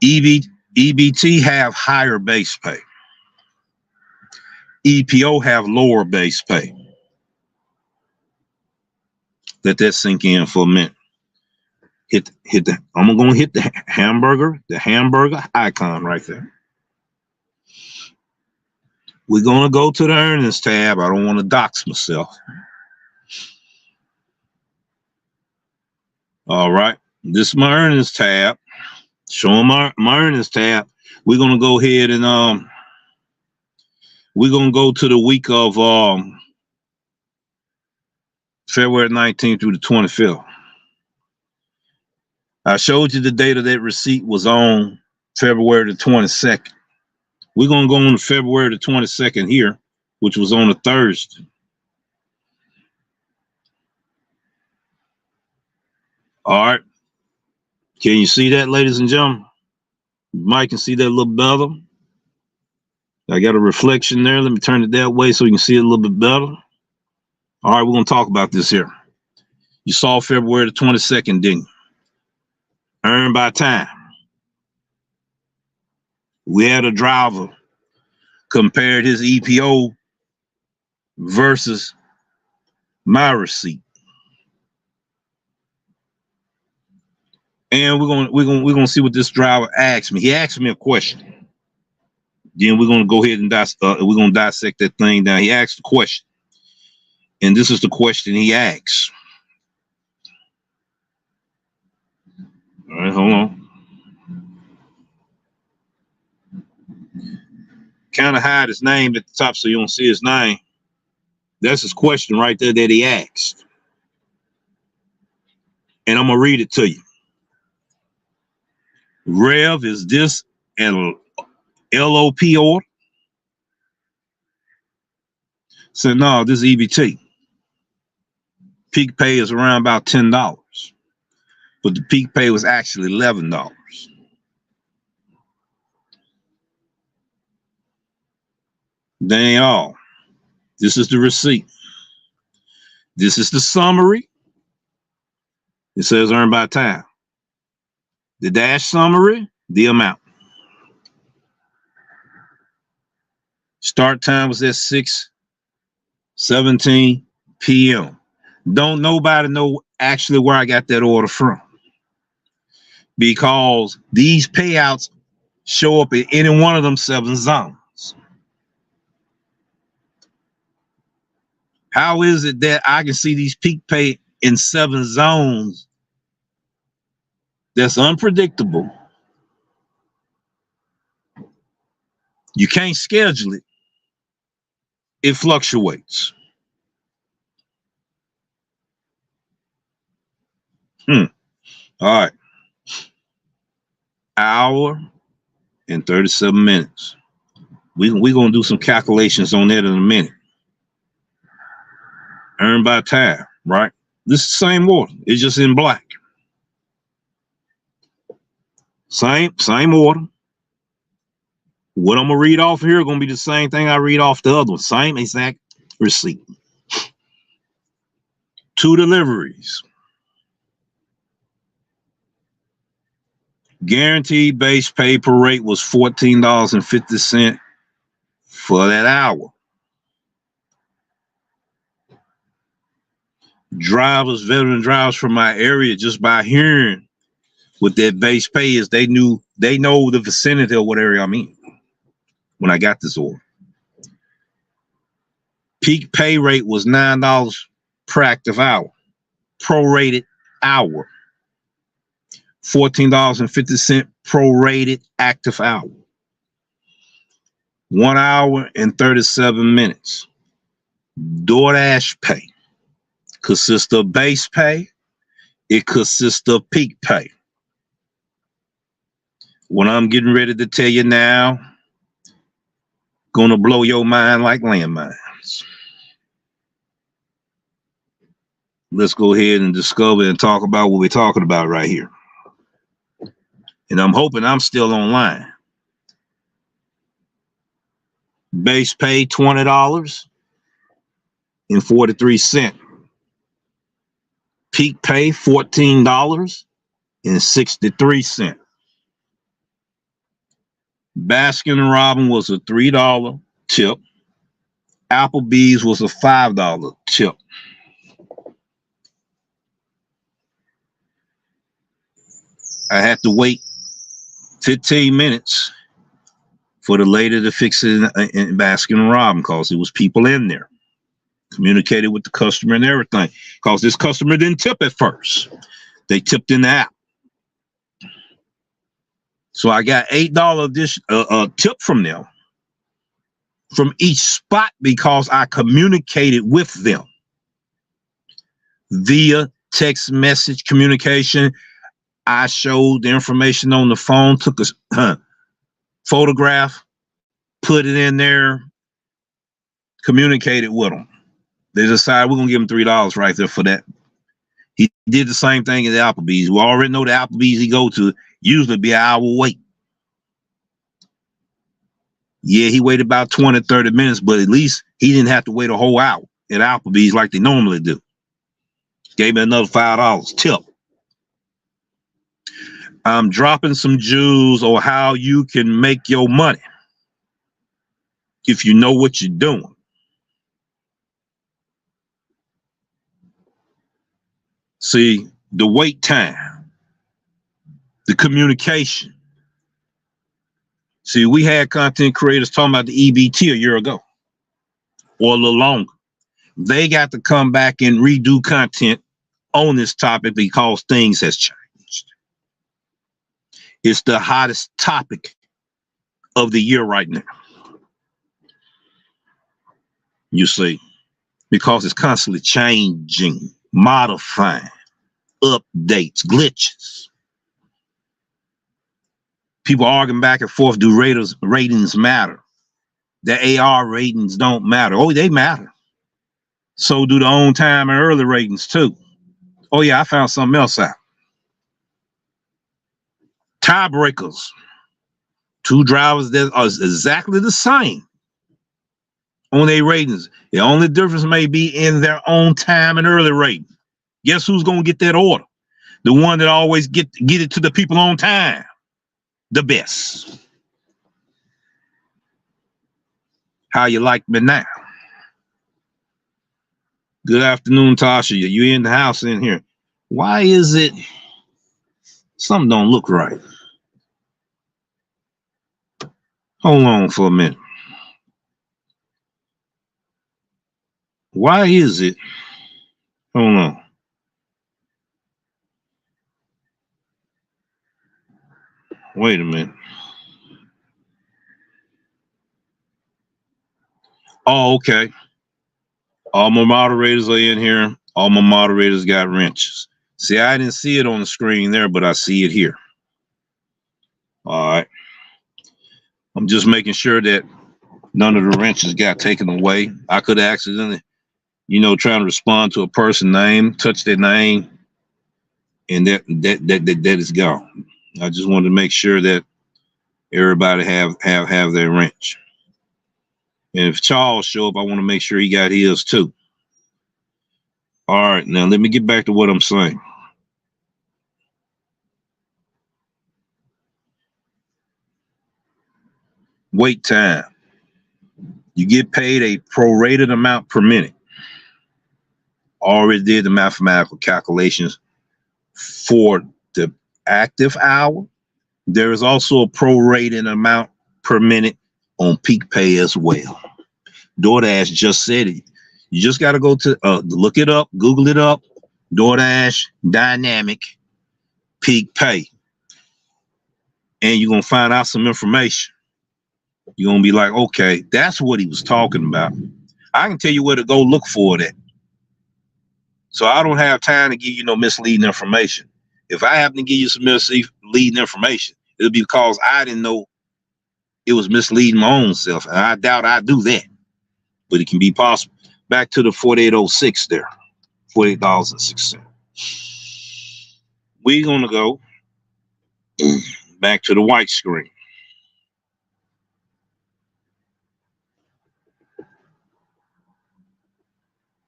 EBT have higher base pay. EPO have lower base pay. Let that sink in for a minute. I'm gonna hit the hamburger icon right there. We're gonna go to the earnings tab. I don't want to dox myself. All right, this is my earnings tab. Showing my earnings tab. We're gonna go ahead and we're gonna go to the week of February 19th through the 25th. I showed you the date of that receipt was on February the 22nd. We're going to go on to February the 22nd here, which was on a Thursday. All right. Can you see that, ladies and gentlemen? Mike can see that a little better. I got a reflection there. Let me turn it that way so you can see it a little bit better. All right, we're going to talk about this here. You saw February the 22nd, didn't you? Earned by time. We had a driver compared his EPO versus my receipt. And we're gonna see what this driver asked me. He asked me a question. Then we're gonna go ahead and dissect that thing down. He asked a question, and this is the question he asked. All right, hold on. Kind of hide his name at the top so you don't see his name. That's his question right there that he asked, and I'm gonna read it to you. Rev, is this an LOP order? So no, this is EBT. Peak pay is around about $10, but the peak pay was actually $11. That ain't all. This is the receipt. This is the summary. It says earned by time. The dash summary, the amount. Start time was at 6:17 p.m. Don't nobody know actually where I got that order from, because these payouts show up in any one of them 7 zones. How is it that I can see these peak pay in 7 zones that's unpredictable? You can't schedule it. It fluctuates. All right. Hour and 37 minutes. We're going to do some calculations on that in a minute. Earned by time, right? This is the same order. It's just in black. Same order. What I'm gonna read off here gonna be the same thing I read off the other one. Same exact receipt. 2 deliveries. Guaranteed base pay per rate was $14.50 for that hour. Veteran drivers from my area, just by hearing what that base pay is, they know the vicinity of what area I'm in when I got this order. Peak pay rate was $9 per active hour, prorated hour. $14.50 prorated active hour. 1 hour and 37 minutes. Doordash pay consists of base pay. It consists of peak pay. What I'm getting ready to tell you now, gonna blow your mind like landmines. Let's go ahead and discover and talk about what we're talking about right here. And I'm hoping I'm still online. Base pay $20.43. Peak pay $14.63. Baskin Robbins was a $3 tip. Applebee's was a $5 tip. I had to wait 15 minutes for the lady to fix it in Baskin Robbins because it was people in there. Communicated with the customer and everything because this customer didn't tip at first. They tipped in the app. So I got $8 tip from them from each spot because I communicated with them via text message communication. I showed the information on the phone, took a photograph, put it in there, communicated with them. They decided we're going to give him $3 right there for that. He did the same thing at the Applebee's. We already know the Applebee's he go to usually be an hour wait. Yeah, he waited about 20, 30 minutes, but at least he didn't have to wait a whole hour at Applebee's like they normally do. Gave me another $5 tip. I'm dropping some jewels on how you can make your money if you know what you're doing. See, the wait time, the communication. See, we had content creators talking about the EBT a year ago or a little longer. They got to come back and redo content on this topic because things has changed. It's the hottest topic of the year right now. You see, because it's constantly changing, modifying, updates, glitches. People arguing back and forth, do ratings matter? The AR ratings don't matter. Oh, they matter. So do the on time and early ratings too. Oh yeah, I found something else out. Tiebreakers. 2 drivers that are exactly the same on their ratings. The only difference may be in their on time and early rating. Guess who's gonna get that order? The one that always get it to the people on time. The best. How you like me now? Good afternoon, Tasha. You in the house in here? Why is it something don't look right? Hold on for a minute. Why is it? Hold on. Wait a minute. Oh, okay. All my moderators are in here. All my moderators got wrenches. See, I didn't see it on the screen there, but I see it here. All right. I'm just making sure that none of the wrenches got taken away. I could accidentally you know, trying to respond to a person's name, touch their name, and that is gone. I just wanted to make sure that everybody have their wrench. And if Charles show up, I want to make sure he got his too. All right, now let me get back to what I'm saying. Wait time. You get paid a prorated amount per minute. Already did the mathematical calculations for the active hour. There is also a prorated amount per minute on peak pay as well. DoorDash just said it. You just got to go to look it up, Google it up. DoorDash dynamic peak pay, and you're gonna find out some information. You're gonna be like, okay, that's what he was talking about. I can tell you where to go look for that. So I don't have time to give you no misleading information. If I happen to give you some misleading information, it'll be because I didn't know it was misleading my own self. And I doubt I do that. But it can be possible. Back to the 4806 there. $48.06. We're gonna go back to the white screen.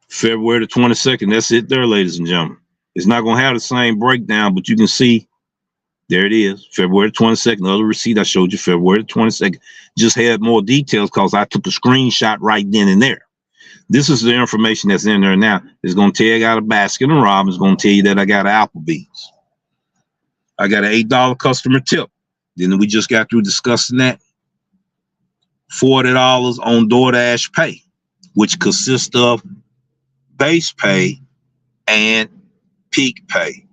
February the 22nd. That's it there, ladies and gentlemen. It's not going to have the same breakdown, but you can see there it is. February 22nd. The other receipt I showed you, February 22nd. Just had more details because I took a screenshot right then and there. This is the information that's in there now. It's going to tell you I got a Baskin and Robbins. It's going to tell you that I got an Applebee's. I got an $8 customer tip. Then we just got through discussing that. $40 on DoorDash Pay, which consists of base pay and peak pay.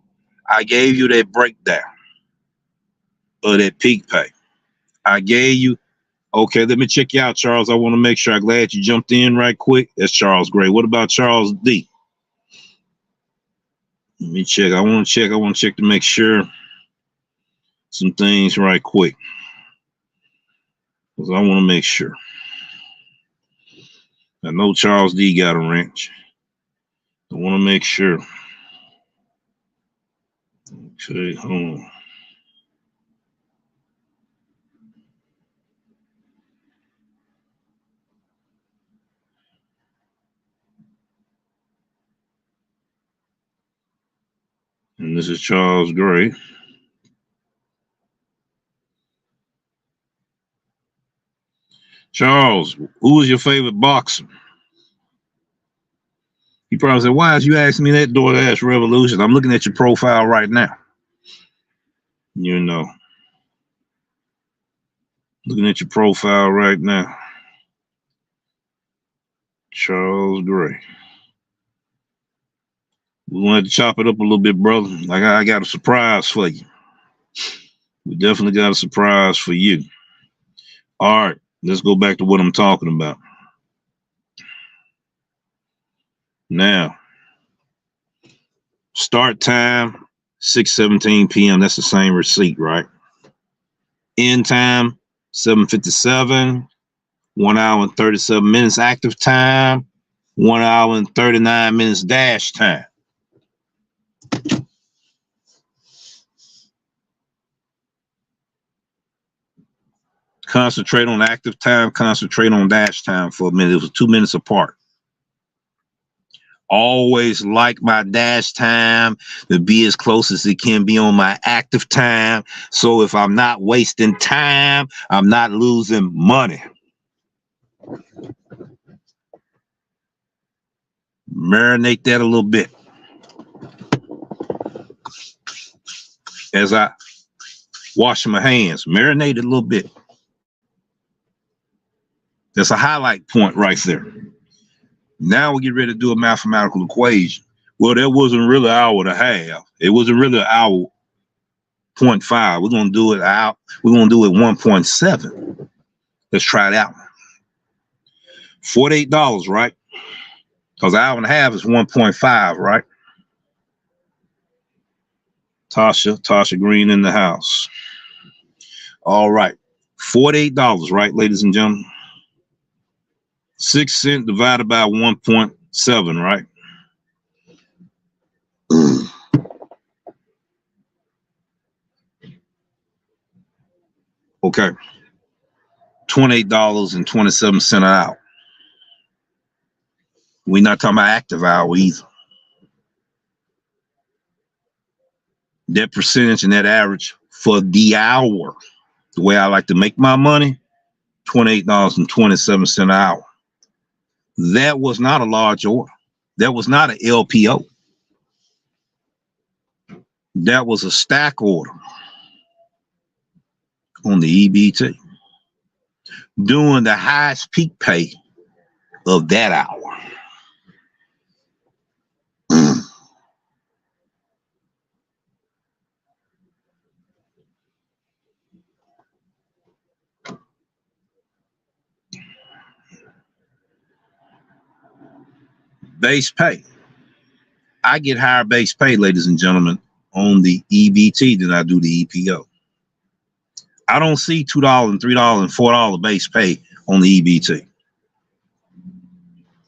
I gave you that breakdown of that peak pay. I gave you, okay, let me check you out, Charles. I want to make sure. I'm glad you jumped in right quick. That's Charles Gray. What about Charles D? Let me check. I want to check to make sure some things right quick. Because I want to make sure. I know Charles D got a wrench. I want to make sure. Okay, hold on. And this is Charles Gray. Charles, who was your favorite boxer? He probably said, why is you asking me that, DoorDash Revolution? I'm looking at your profile right now. You know. Looking at your profile right now. Charles Gray. We want to chop it up a little bit, brother. I got a surprise for you. We definitely got a surprise for you. All right, let's go back to what I'm talking about. Now, start time, 6:17 p.m. That's the same receipt, right? End time, 7:57. 1 hour and 37 minutes active time. 1 hour and 39 minutes dash time. Concentrate on active time, concentrate on dash time for a minute. It was 2 minutes apart. Always like my dash time to be as close as it can be on my active time. So if I'm not wasting time, I'm not losing money. Marinate that a little bit. As I wash my hands, marinate it a little bit. That's a highlight point right there. Now we get ready to do a mathematical equation. Well, that wasn't really an hour and a half. It wasn't really an hour 0.5. We're going to do it out. We're going to do it 1.7. Let's try it out. $48, right? Because an hour and a half is 1.5, right? Tasha Green in the house. All right. $48, right, ladies and gentlemen? 6 cents divided by 1.7. 7, right? Okay. $28.27 an hour. We're not talking about active hour either. That percentage and that average for the hour, the way I like to make my money, $28.27 an hour. That was not a large order. That was not an LPO. That was a stack order on the EBT, doing the highest peak pay of that hour. Base pay. I get higher base pay, ladies and gentlemen, on the EBT than I do the EPO. I don't see $2 and $3 and $4 base pay on the EBT.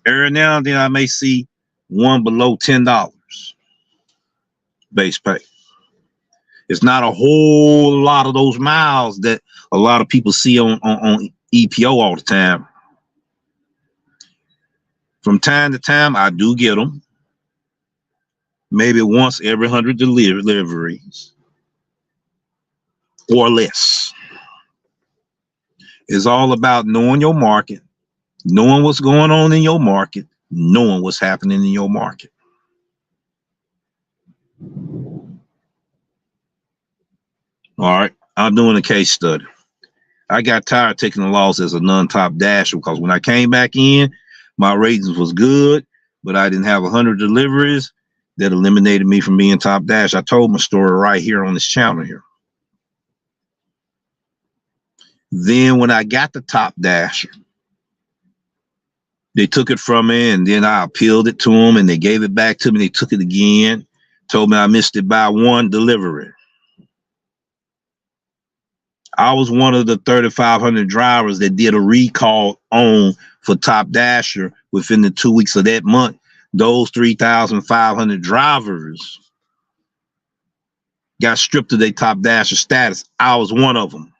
Every now and then I may see one below $10 base pay. It's not a whole lot of those miles that a lot of people see on EPO all the time. From time to time, I do get them. Maybe once every 100 deliveries or less. It's all about knowing your market, knowing what's going on in your market, knowing what's happening in your market. All right, I'm doing a case study. I got tired of taking the loss as a non-top dasher because when I came back in, my ratings was good, but I didn't have 100 deliveries. That eliminated me from being top dash. I told my story right here on this channel here. Then when I got the top dasher, they took it from me, and then I appealed it to them, and they gave it back to me. They took it again, told me I missed it by 1 delivery. I was one of the 3,500 drivers that did a recall on for top dasher within the 2 weeks of that month. Those 3,500 drivers got stripped of their top dasher status. I was one of them.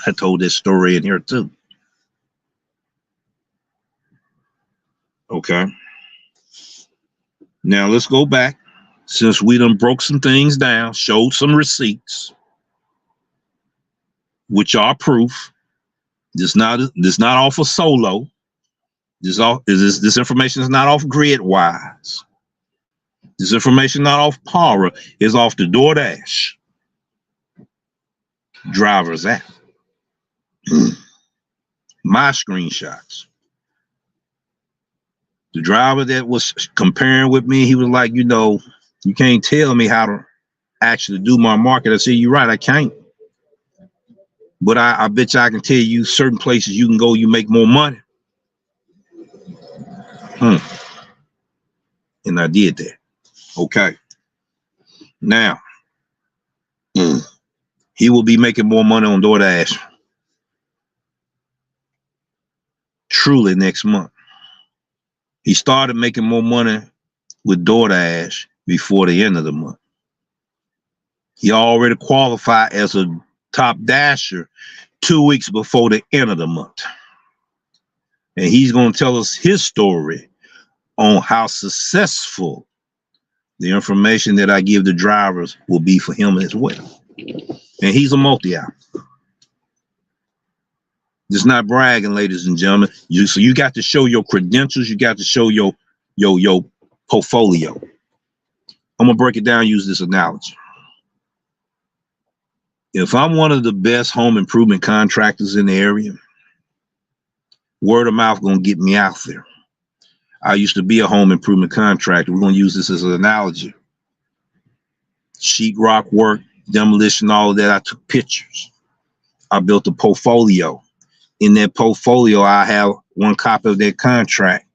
I told this story in here too. Okay. Now let's go back. Since we done broke some things down, showed some receipts, which are proof. This not off of Solo. This information is not off GridWise. This information not off Para. Is off the Doordash Drivers app. My screenshots. The driver that was comparing with me, he was like, you know, you can't tell me how to actually do my market. I said, you're right, I can't. But I bet you I can tell you certain places you can go, you make more money. And I did that. Okay. Now, he will be making more money on DoorDash truly next month. He started making more money with DoorDash before the end of the month. He already qualified as a top dasher 2 weeks before the end of the month. And he's going to tell us his story on how successful the information that I give the drivers will be for him as well. And he's a multi-out. Just not bragging, ladies and gentlemen. So you got to show your credentials. You got to show your portfolio. I'm gonna break it down. Use this analogy. If I'm one of the best home improvement contractors in the area, word of mouth gonna get me out there. I used to be a home improvement contractor. We're gonna use this as an analogy. Sheetrock work, demolition, all of that. I took pictures. I built a portfolio. In that portfolio, I have one copy of that contract.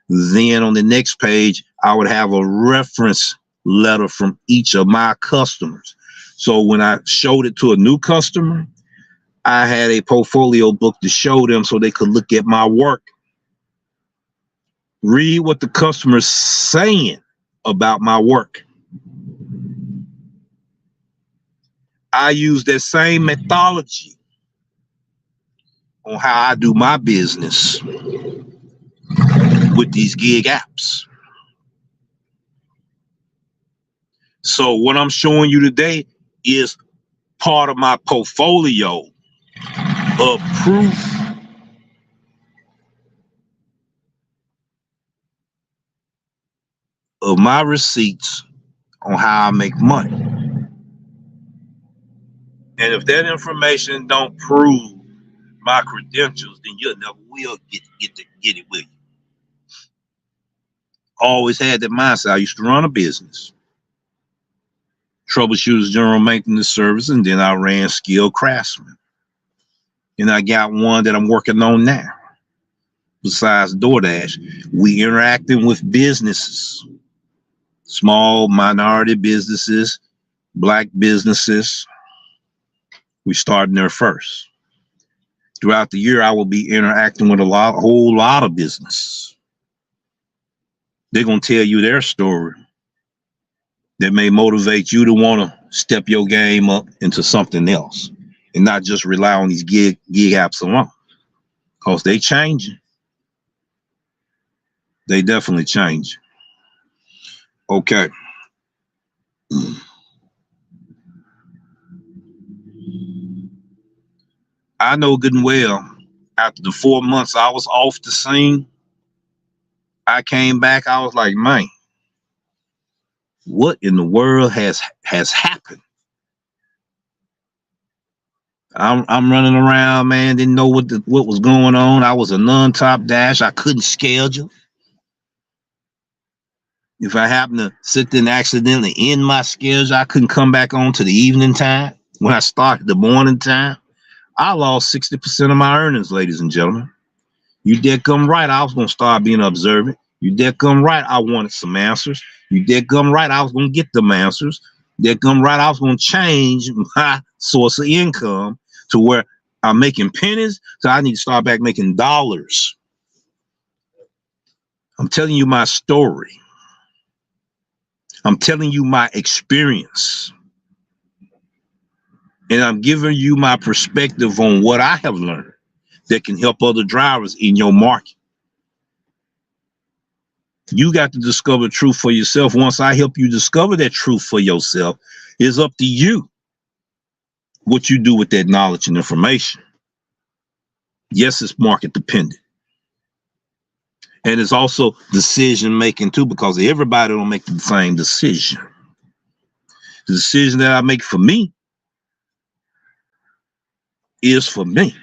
Then on the next page, I would have a reference letter from each of my customers. So when I showed it to a new customer, I had a portfolio book to show them so they could look at my work. Read what the customer's saying about my work. I use that same methodology on how I do my business with these gig apps. So what I'm showing you today is part of my portfolio of proof of my receipts on how I make money. And if that information don't prove my credentials, then you never will get it with you. Always had that mindset. I used to run a business, troubleshooters, general maintenance service, and then I ran skilled craftsmen. And I got one that I'm working on now. Besides Doordash, we interacting with businesses, small minority businesses, black businesses. We starting there first. Throughout the year, I will be interacting with a whole lot of businesses. They're gonna tell you their story that may motivate you to want to step your game up into something else and not just rely on these gig apps alone, because they changing. They definitely change. Okay. I know good and well, after the 4 months I was off the scene, I came back, I was like, man, what in the world has happened? I'm running around, man, didn't know what was going on. I was a non-top dash. I couldn't schedule. If I happened to sit there and accidentally end my schedule, I couldn't come back on to the evening time. When I started the morning time, I lost 60% of my earnings, ladies and gentlemen. You dead come right, I was going to start being observant. You dead come right, I wanted some answers. You dead come right, I was going to get them answers. Dead come right, I was going to change my source of income to where I'm making pennies, so I need to start back making dollars. I'm telling you my story. I'm telling you my experience. And I'm giving you my perspective on what I have learned that can help other drivers in your market. You got to discover truth for yourself. Once I help you discover that truth for yourself, it's up to you what you do with that knowledge and information. Yes, it's market dependent. And it's also decision making too, because everybody don't make the same decision. The decision that I make for me is for me.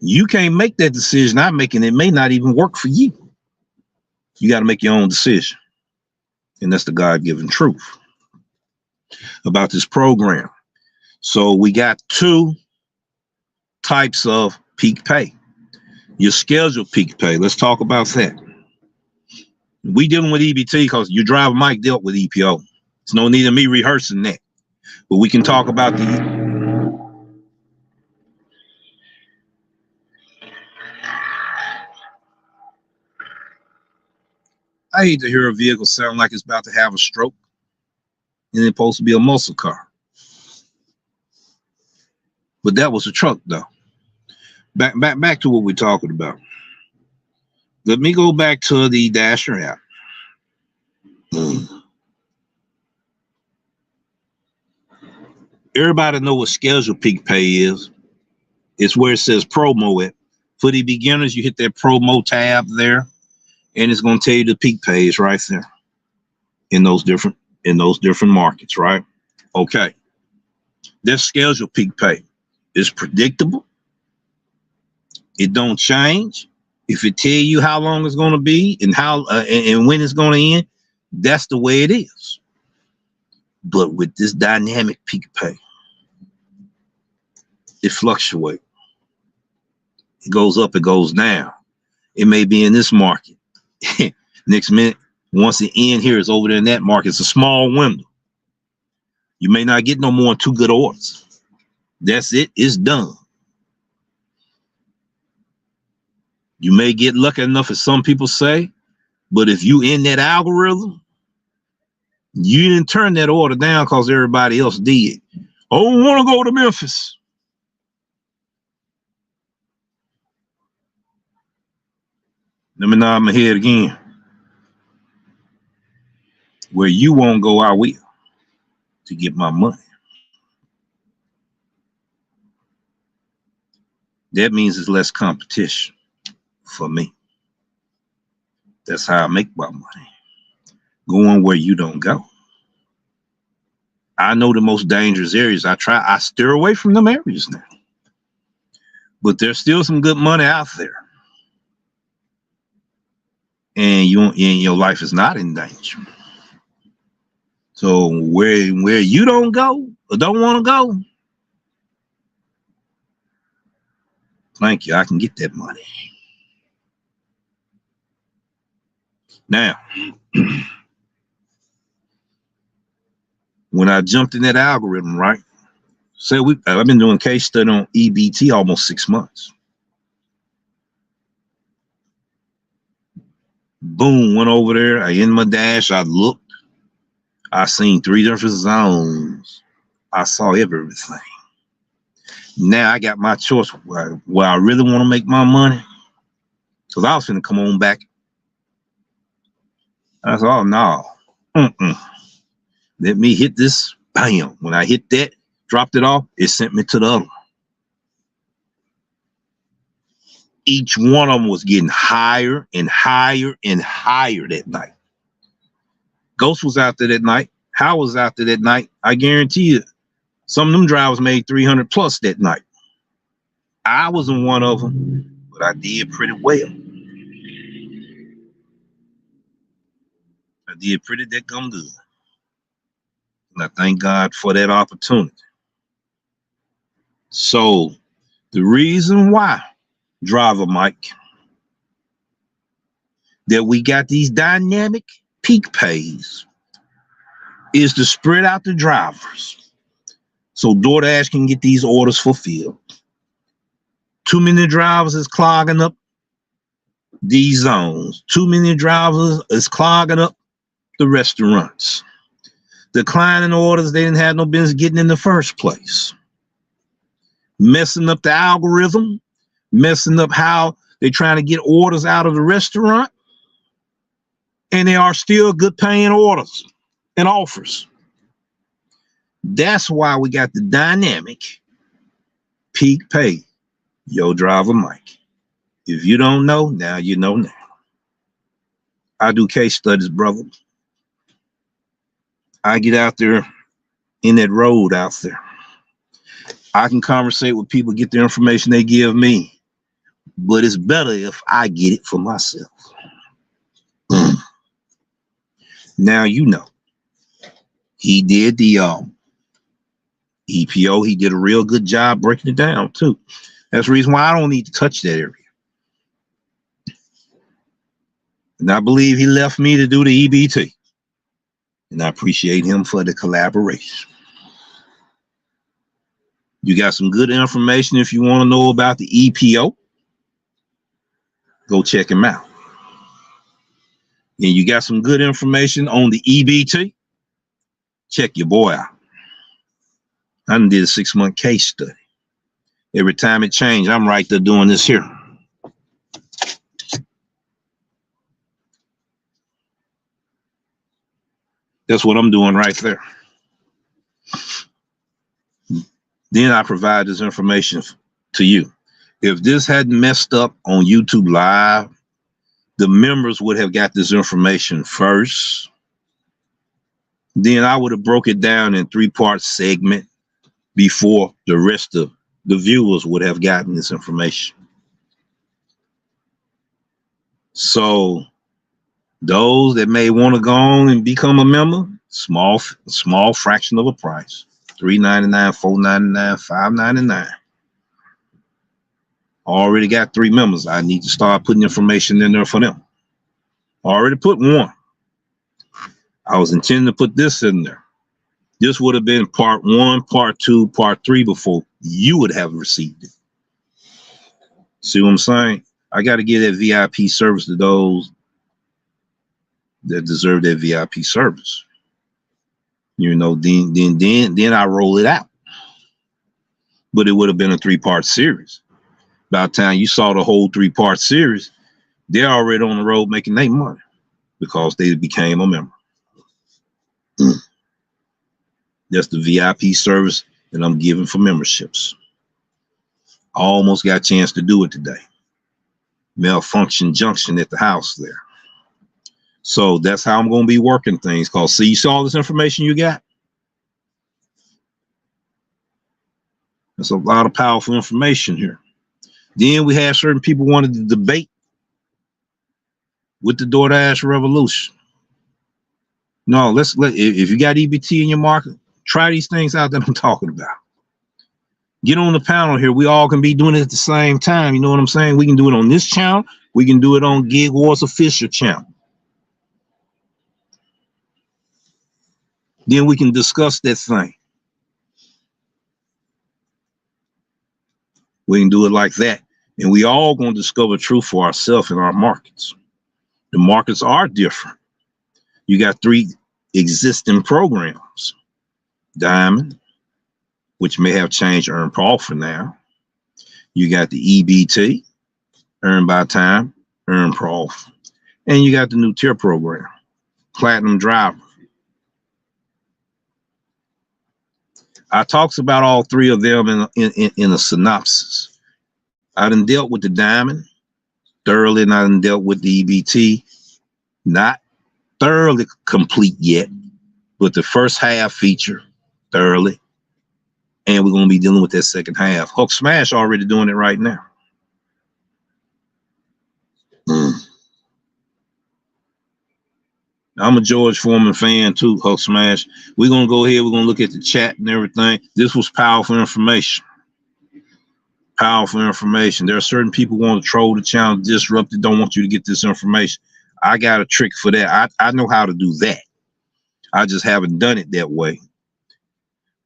You can't make that decision I'm making. It may not even work for you. You got to make your own decision. And that's the God-given truth about this program. So we got two types of peak pay. Your scheduled peak pay. Let's talk about that. We dealing with EBT because your driver Mike dealt with EPO. There's no need of me rehearsing that. But we can talk about the I hate to hear a vehicle sound like it's about to have a stroke and it's supposed to be a muscle car. But that was a truck though. Back to what we're talking about. Let me go back to the Dasher app. Everybody know what scheduled peak pay is. It's where it says promo at. For the beginners, you hit that promo tab there, and it's going to tell you the peak pay is right there in those different markets, right? Okay. That scheduled peak pay is predictable. It don't change. If it tell you how long it's going to be and how and when it's going to end, that's the way it is. But with this dynamic peak pay, it fluctuates. It goes up, it goes down. It may be in this market. Next minute, once the end here is over there in that market, it's a small window. You may not get no more than 2 good orders. That's it. It's done. You may get lucky enough, as some people say, But if you in that algorithm, you didn't turn that order down because everybody else did. Oh, I want to go to Memphis. Let me nod my head again. Where you won't go, I will to get my money. That means it's less competition for me. That's how I make my money. Going where you don't go. I know the most dangerous areas. I steer away from them areas now. But there's still some good money out there. And your life is not in danger. So where you don't go or don't want to go, thank you, I can get that money. Now, when I jumped in that algorithm, right? Say I've been doing case study on EBT almost 6 months. Boom, went over there. I in my dash. I looked. I seen 3 different zones. I saw everything. Now I got my choice where I really want to make my money. Because I was finna come on back. I said, oh no. Let me hit this. Bam. When I hit that, dropped it off, it sent me to the other one. Each one of them was getting higher and higher and higher that night. Ghost was out there that night. Hal was out there that night. I guarantee you, some of them drivers made 300 plus that night. I wasn't one of them, but I did pretty well. I did pretty damn good. And I thank God for that opportunity. So the reason why, driver Mike, that we got these dynamic peak pays is to spread out the drivers so DoorDash can get these orders fulfilled. Too many drivers is clogging up these zones. Too many drivers is clogging up the restaurants. Declining orders they didn't have no business getting in the first place. Messing up the algorithm, messing up how they're trying to get orders out of the restaurant. And they are still good paying orders and offers. That's why we got the dynamic peak pay. Yo, driver Mike. If you don't know, now you know now. I do case studies, brother. I get out there in that road out there. I can conversate with people, get the information they give me. But it's better if I get it for myself. Now you know. He did the EPO. He did a real good job breaking it down too. That's the reason why I don't need to touch that area. And I believe he left me to do the EBT. And I appreciate him for the collaboration. You got some good information if you want to know about the EPO. Go check him out. And you got some good information on the EBT. Check your boy out. I done did a 6-month case study. Every time it changed, I'm right there doing this here. That's what I'm doing right there. Then I provide this information to you. If this hadn't messed up on YouTube Live, the members would have got this information first. Then I would have broke it down in 3-part segment before the rest of the viewers would have gotten this information. So those that may want to go on and become a member, small fraction of a price, $3.99, $4.99, $5.99. Already got 3 members. I need to start putting information in there for them. Already put 1. I was intending to put this in there. This would have been part 1, part 2, part 3 before you would have received it. See what I'm saying? I got to give that VIP service to those that deserve that VIP service. You know, then I roll it out. But it would have been a 3-part series. By the time you saw the whole 3-part series, they're already on the road making their money because they became a member. That's the VIP service that I'm giving for memberships. I almost got a chance to do it today. Malfunction junction at the house there. So that's how I'm going to be working things. Cause see, you saw all this information you got? That's a lot of powerful information here. Then we have certain people wanted to debate with the Doordash revolution. No, if you got EBT in your market, try these things out that I'm talking about. Get on the panel here. We all can be doing it at the same time. You know what I'm saying? We can do it on this channel. We can do it on Gig Wars official channel. Then we can discuss that thing. We can do it like that. And we all going to discover truth for ourselves in our markets. The markets are different. You got 3 existing programs. Diamond, which may have changed earn Paul for now. You got the EBT, earn by time, earn prof. And you got the new tier program, Platinum Driver. I talks about all 3 of them in a synopsis. I done dealt with the Diamond thoroughly, and I done dealt with the EBT. Not thoroughly complete yet, but the first half feature thoroughly. And we're going to be dealing with that second half. Hook Smash already doing it right now. I'm a George Foreman fan too, Hook Smash. We're going to go ahead. We're going to look at the chat and everything. This was powerful information. Powerful information. There are certain people who want to troll the channel, disrupt it, don't want you to get this information. I got a trick for that. I know how to do that. I just haven't done it that way.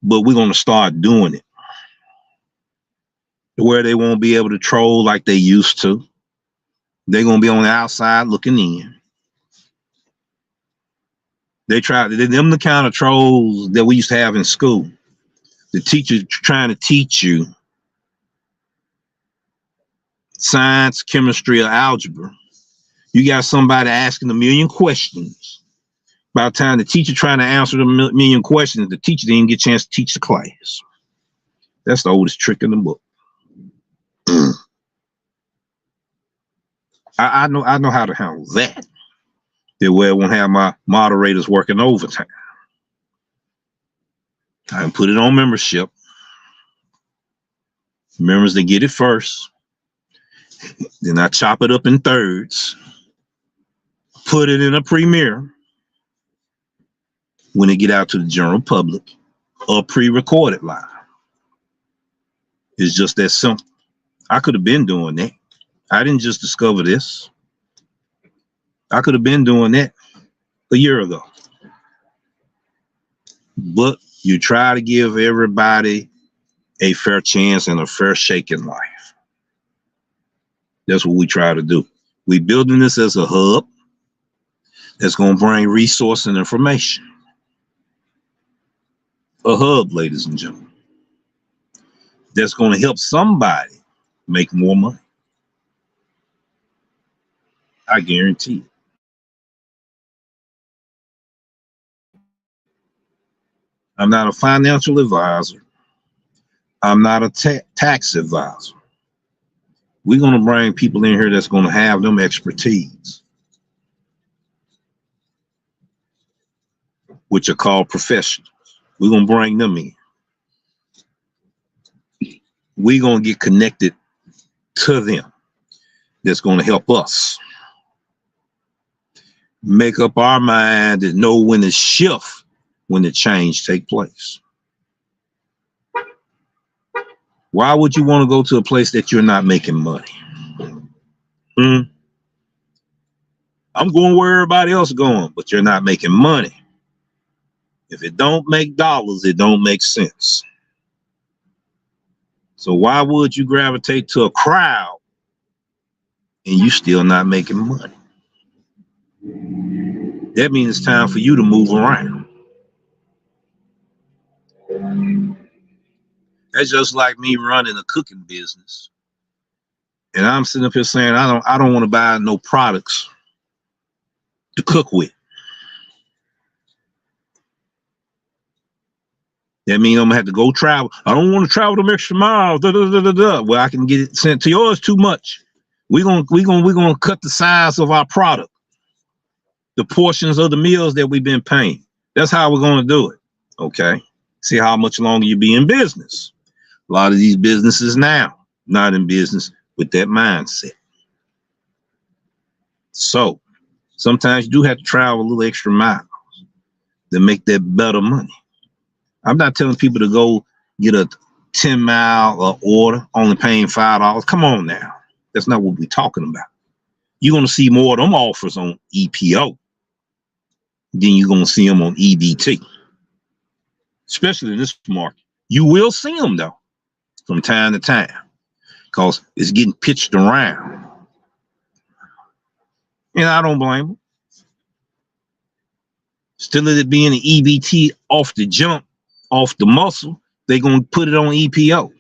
But we're going to start doing it where they won't be able to troll like they used to. They're going to be on the outside looking in. Them the kind of trolls that we used to have in school. The teacher trying to teach you science, chemistry, or algebra. You got somebody asking a million questions. By the time the teacher trying to answer the million questions, the teacher didn't get a chance to teach the class. That's the oldest trick in the book. I know how to handle that. That way I won't have my moderators working overtime. I can put it on membership. Members that get it first. Then I chop it up in thirds. Put it in a premiere. When it get out to the general public, or pre-recorded live. It's just that simple. I could have been doing that. I didn't just discover this. I could have been doing that a year ago. But you try to give everybody a fair chance and a fair shake in life. That's what we try to do. We building this as a hub that's going to bring resource and information. A hub, ladies and gentlemen, that's going to help somebody make more money. I guarantee it. I'm not a financial advisor. I'm not a tax advisor. We're going to bring people in here that's going to have them expertise, which are called professionals. We're going to bring them in. We're going to get connected to them. That's going to help us make up our mind and know when to shift, when the change take place. Why would you want to go to a place that you're not making money? I'm going where everybody else is going, but you're not making money. If it don't make dollars, it don't make sense. So why would you gravitate to a crowd and you still not making money? That means it's time for you to move around. That's just like me running a cooking business. And I'm sitting up here saying I don't want to buy no products to cook with. That means I'm gonna have to go travel. I don't want to travel them extra miles. Well, I can get it sent to yours too much. We're gonna cut the size of our product, the portions of the meals that we've been paying. That's how we're gonna do it. Okay. See how much longer you be in business. A lot of these businesses now not in business with that mindset. So sometimes you do have to travel a little extra miles to make that better money. I'm not telling people to go get a 10-mile order, only paying $5. Come on now. That's not what we're talking about. You're going to see more of them offers on EPO than you're going to see them on EBT, especially in this market. You will see them, though, from time to time, because it's getting pitched around. And I don't blame them. Still, it being an EBT off the jump, off the muscle, they're going to put it on EPO.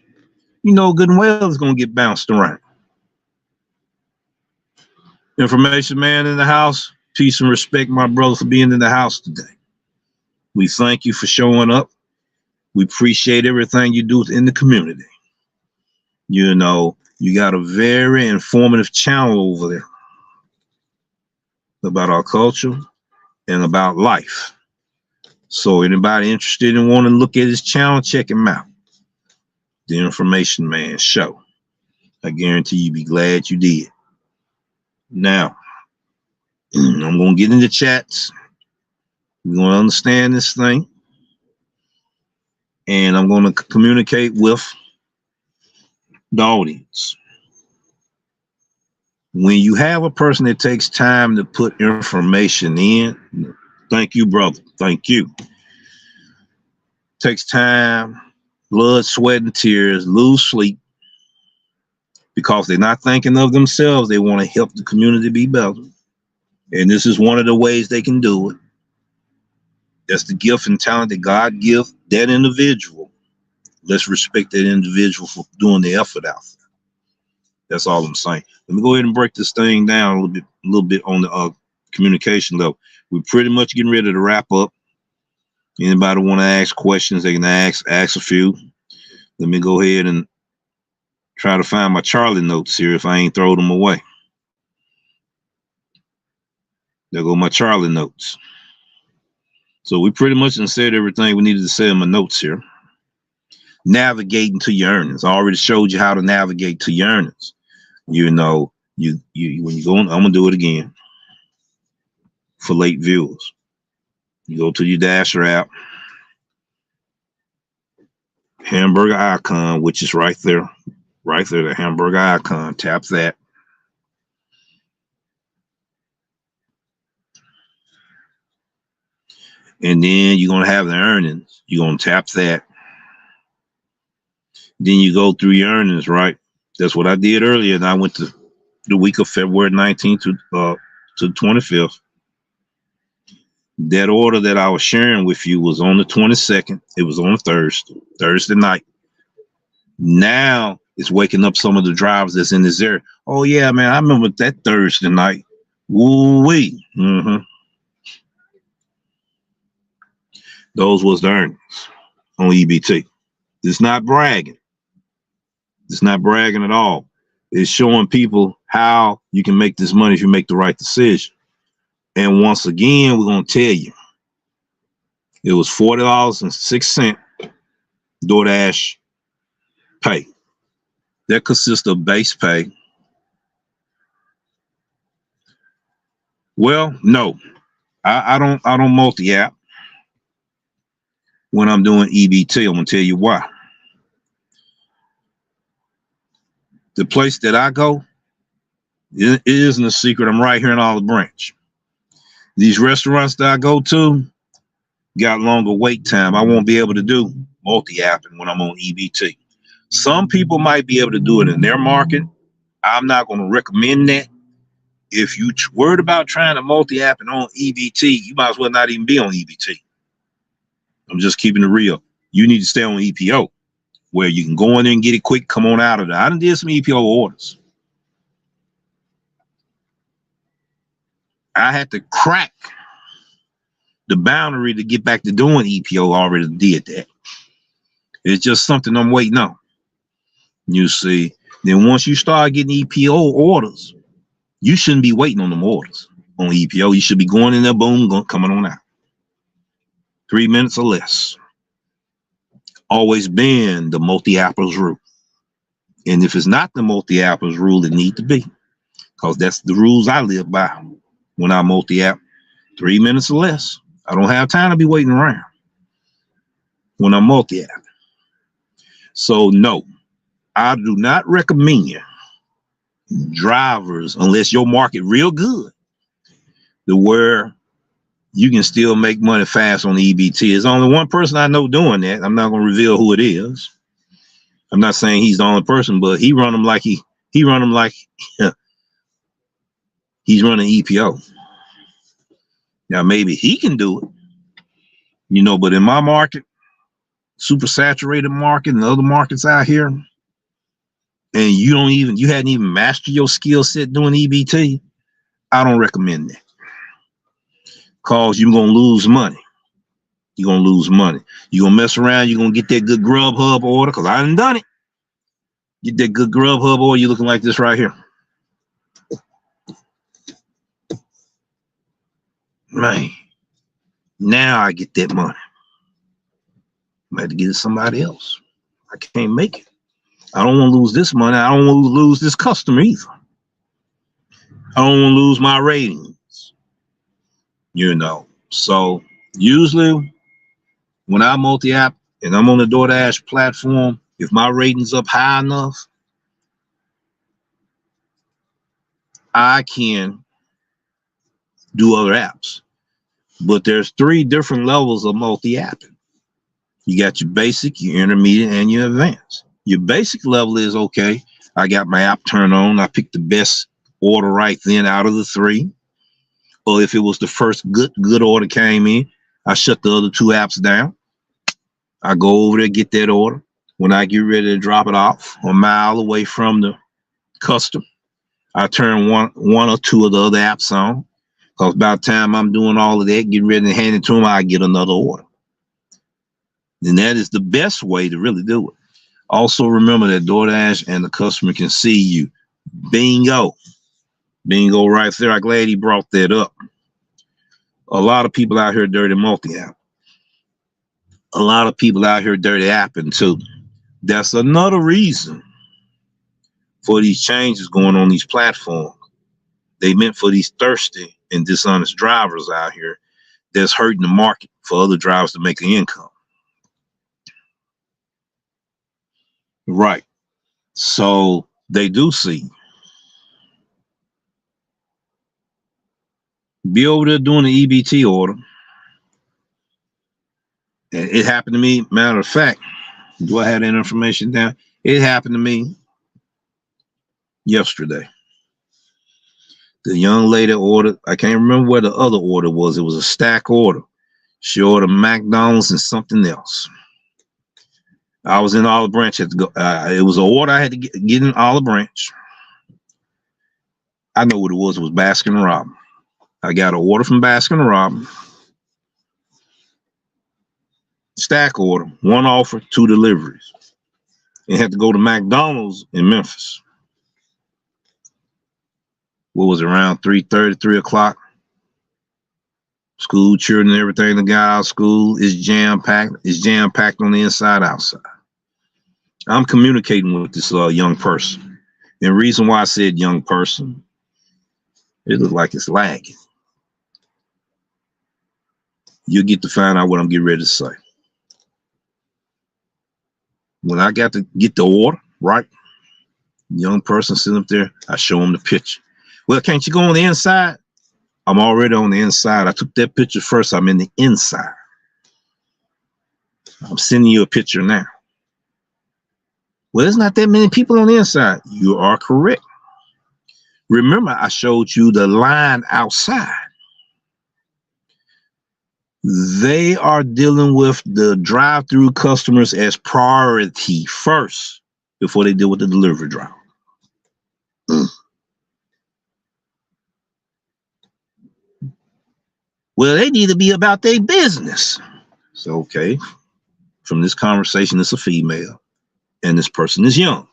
You know good and well it's going to get bounced around. Information man in the house. Peace and respect, my brother, for being in the house today. We thank you for showing up. We appreciate everything you do in the community. You know, you got a very informative channel over there about our culture and about life. So anybody interested in wanting to look at his channel, check him out. The Information Man Show. I guarantee you'll be glad you did. Now, I'm going to get into chats. We're going to understand this thing. And I'm going to communicate with the audience. When you have a person that takes time to put information in, thank you, brother. Thank you. Takes time, blood, sweat, and tears, lose sleep because they're not thinking of themselves. They want to help the community be better. And this is one of the ways they can do it. That's the gift and talent that God gives that individual. Let's respect that individual for doing the effort out there. That's all I'm saying. Let me go ahead and break this thing down a little bit on the communication level. We're pretty much getting ready to wrap up. Anybody want to ask questions, they can ask a few. Let me go ahead and try to find my Charlie notes here if I ain't throw them away. There go my Charlie notes. So we pretty much said everything we needed to say in my notes here. Navigating to your earnings. I already showed you how to navigate to your earnings. You know, you when you go on, I'm gonna do it again for late viewers. You go to your Dasher app, hamburger icon, which is right there, the hamburger icon. Tap that. And then you're going to have the earnings. You're going to tap that. Then you go through your earnings, right? That's what I did earlier. And I went to the week of February 19th to the 25th. That order that I was sharing with you was on the 22nd. It was on a Thursday night. Now it's waking up some of the drivers that's in this area. Oh, yeah, man, I remember that Thursday night. Woo-wee. Those was the earnings on EBT. It's not bragging. It's not bragging at all. It's showing people how you can make this money if you make the right decision. And once again, we're going to tell you, it was $40.06 Doordash pay. That consists of base pay. Well, no, I don't multi-app when I'm doing EBT. I'm going to tell you why. The place that I go, it isn't a secret. I'm right here in Olive Branch. These restaurants that I go to got longer wait time. I won't be able to do multi-apping when I'm on EBT. Some people might be able to do it in their market. I'm not going to recommend that If you worried about trying to multi-app and on EBT, you might as well not even be on EBT. I'm just keeping it real. You need to stay on EPO, where you can go in there and get it quick, come on out of there. I done did some EPO orders. I had to crack the boundary to get back to doing EPO. Already did that. It's just something I'm waiting on. You see, then once you start getting EPO orders, you shouldn't be waiting on them orders on EPO. You should be going in there, boom, coming on out. 3 minutes or less. Always been the multi-appers rule. And if it's not the multi-appers rule, it need to be, because that's the rules I live by when I multi-app. 3 minutes or less. I don't have time to be waiting around when I'm multi-app. So no, I do not recommend drivers unless your market real good to where you can still make money fast on the EBT. There's only one person I know doing that. I'm not going to reveal who it is. I'm not saying he's the only person, but he run them like he run them like he's running EPO. Now maybe he can do it, you know, but in my market, super saturated market and other markets out here, and you hadn't even mastered your skill set doing EBT, I don't recommend that. Cause you're gonna lose money. You're gonna lose money. You're gonna mess around, you're gonna get that good Grubhub order, because I done done it. Get that good Grubhub order, you're looking like this right here. Man, now I get that money. I had to get it to somebody else. I can't make it. I don't want to lose this money. I don't want to lose this customer either. I don't want to lose my ratings. You know, so usually when I multi-app and I'm on the Doordash platform, if my rating's up high enough, I can do other apps. But there's 3 different levels of multi-apping. You got your basic, your intermediate, and your advanced. Your basic level is, okay, I got my app turned on. I picked the best order right then out of the 3. Or if it was the first good order came in, I shut the other 2 apps down. I go over there, get that order. When I get ready to drop it off a mile away from the customer, I turn one or 2 of the other apps on. Because by the time I'm doing all of that, getting ready to hand it to them, I get another order. And that is the best way to really do it. Also remember that DoorDash and the customer can see you. Bingo. Bingo right there. I'm glad he brought that up. A lot of people out here dirty multi-app. A lot of people out here dirty apping too. That's another reason for these changes going on these platforms. They meant for these thirsty and dishonest drivers out here that's hurting the market for other drivers to make an income. Right. So they do see. Be over there doing the EBT order. And it happened to me. Matter of fact, do I have that information down? It happened to me yesterday. The young lady ordered, I can't remember where the other order was. It was a stack order. She ordered McDonald's and something else. I was in Olive Branch. Had to go. It was an order I had to get in Olive Branch. I know what it was. It was Baskin Robbins. I got an order from Baskin Robbins. Stack order, 1 offer, 2 deliveries. It had to go to McDonald's in Memphis. What was it, around 3:30, 3 o'clock? School children and everything that got out of school is jam-packed. It's jam-packed on the inside, outside. I'm communicating with this young person. And the reason why I said young person, it looks like it's lagging. You'll get to find out what I'm getting ready to say. When I got to get the order, right? Young person sitting up there, I show him the picture. Well, can't you go on the inside? I'm already on the inside. I took that picture first. I'm in the inside. I'm sending you a picture now. Well, there's not that many people on the inside. You are correct. Remember, I showed you the line outside. They are dealing with the drive-through customers as priority first before they deal with the delivery driver. Well, they need to be about their business. So, okay, from this conversation, it's a female, and this person is young.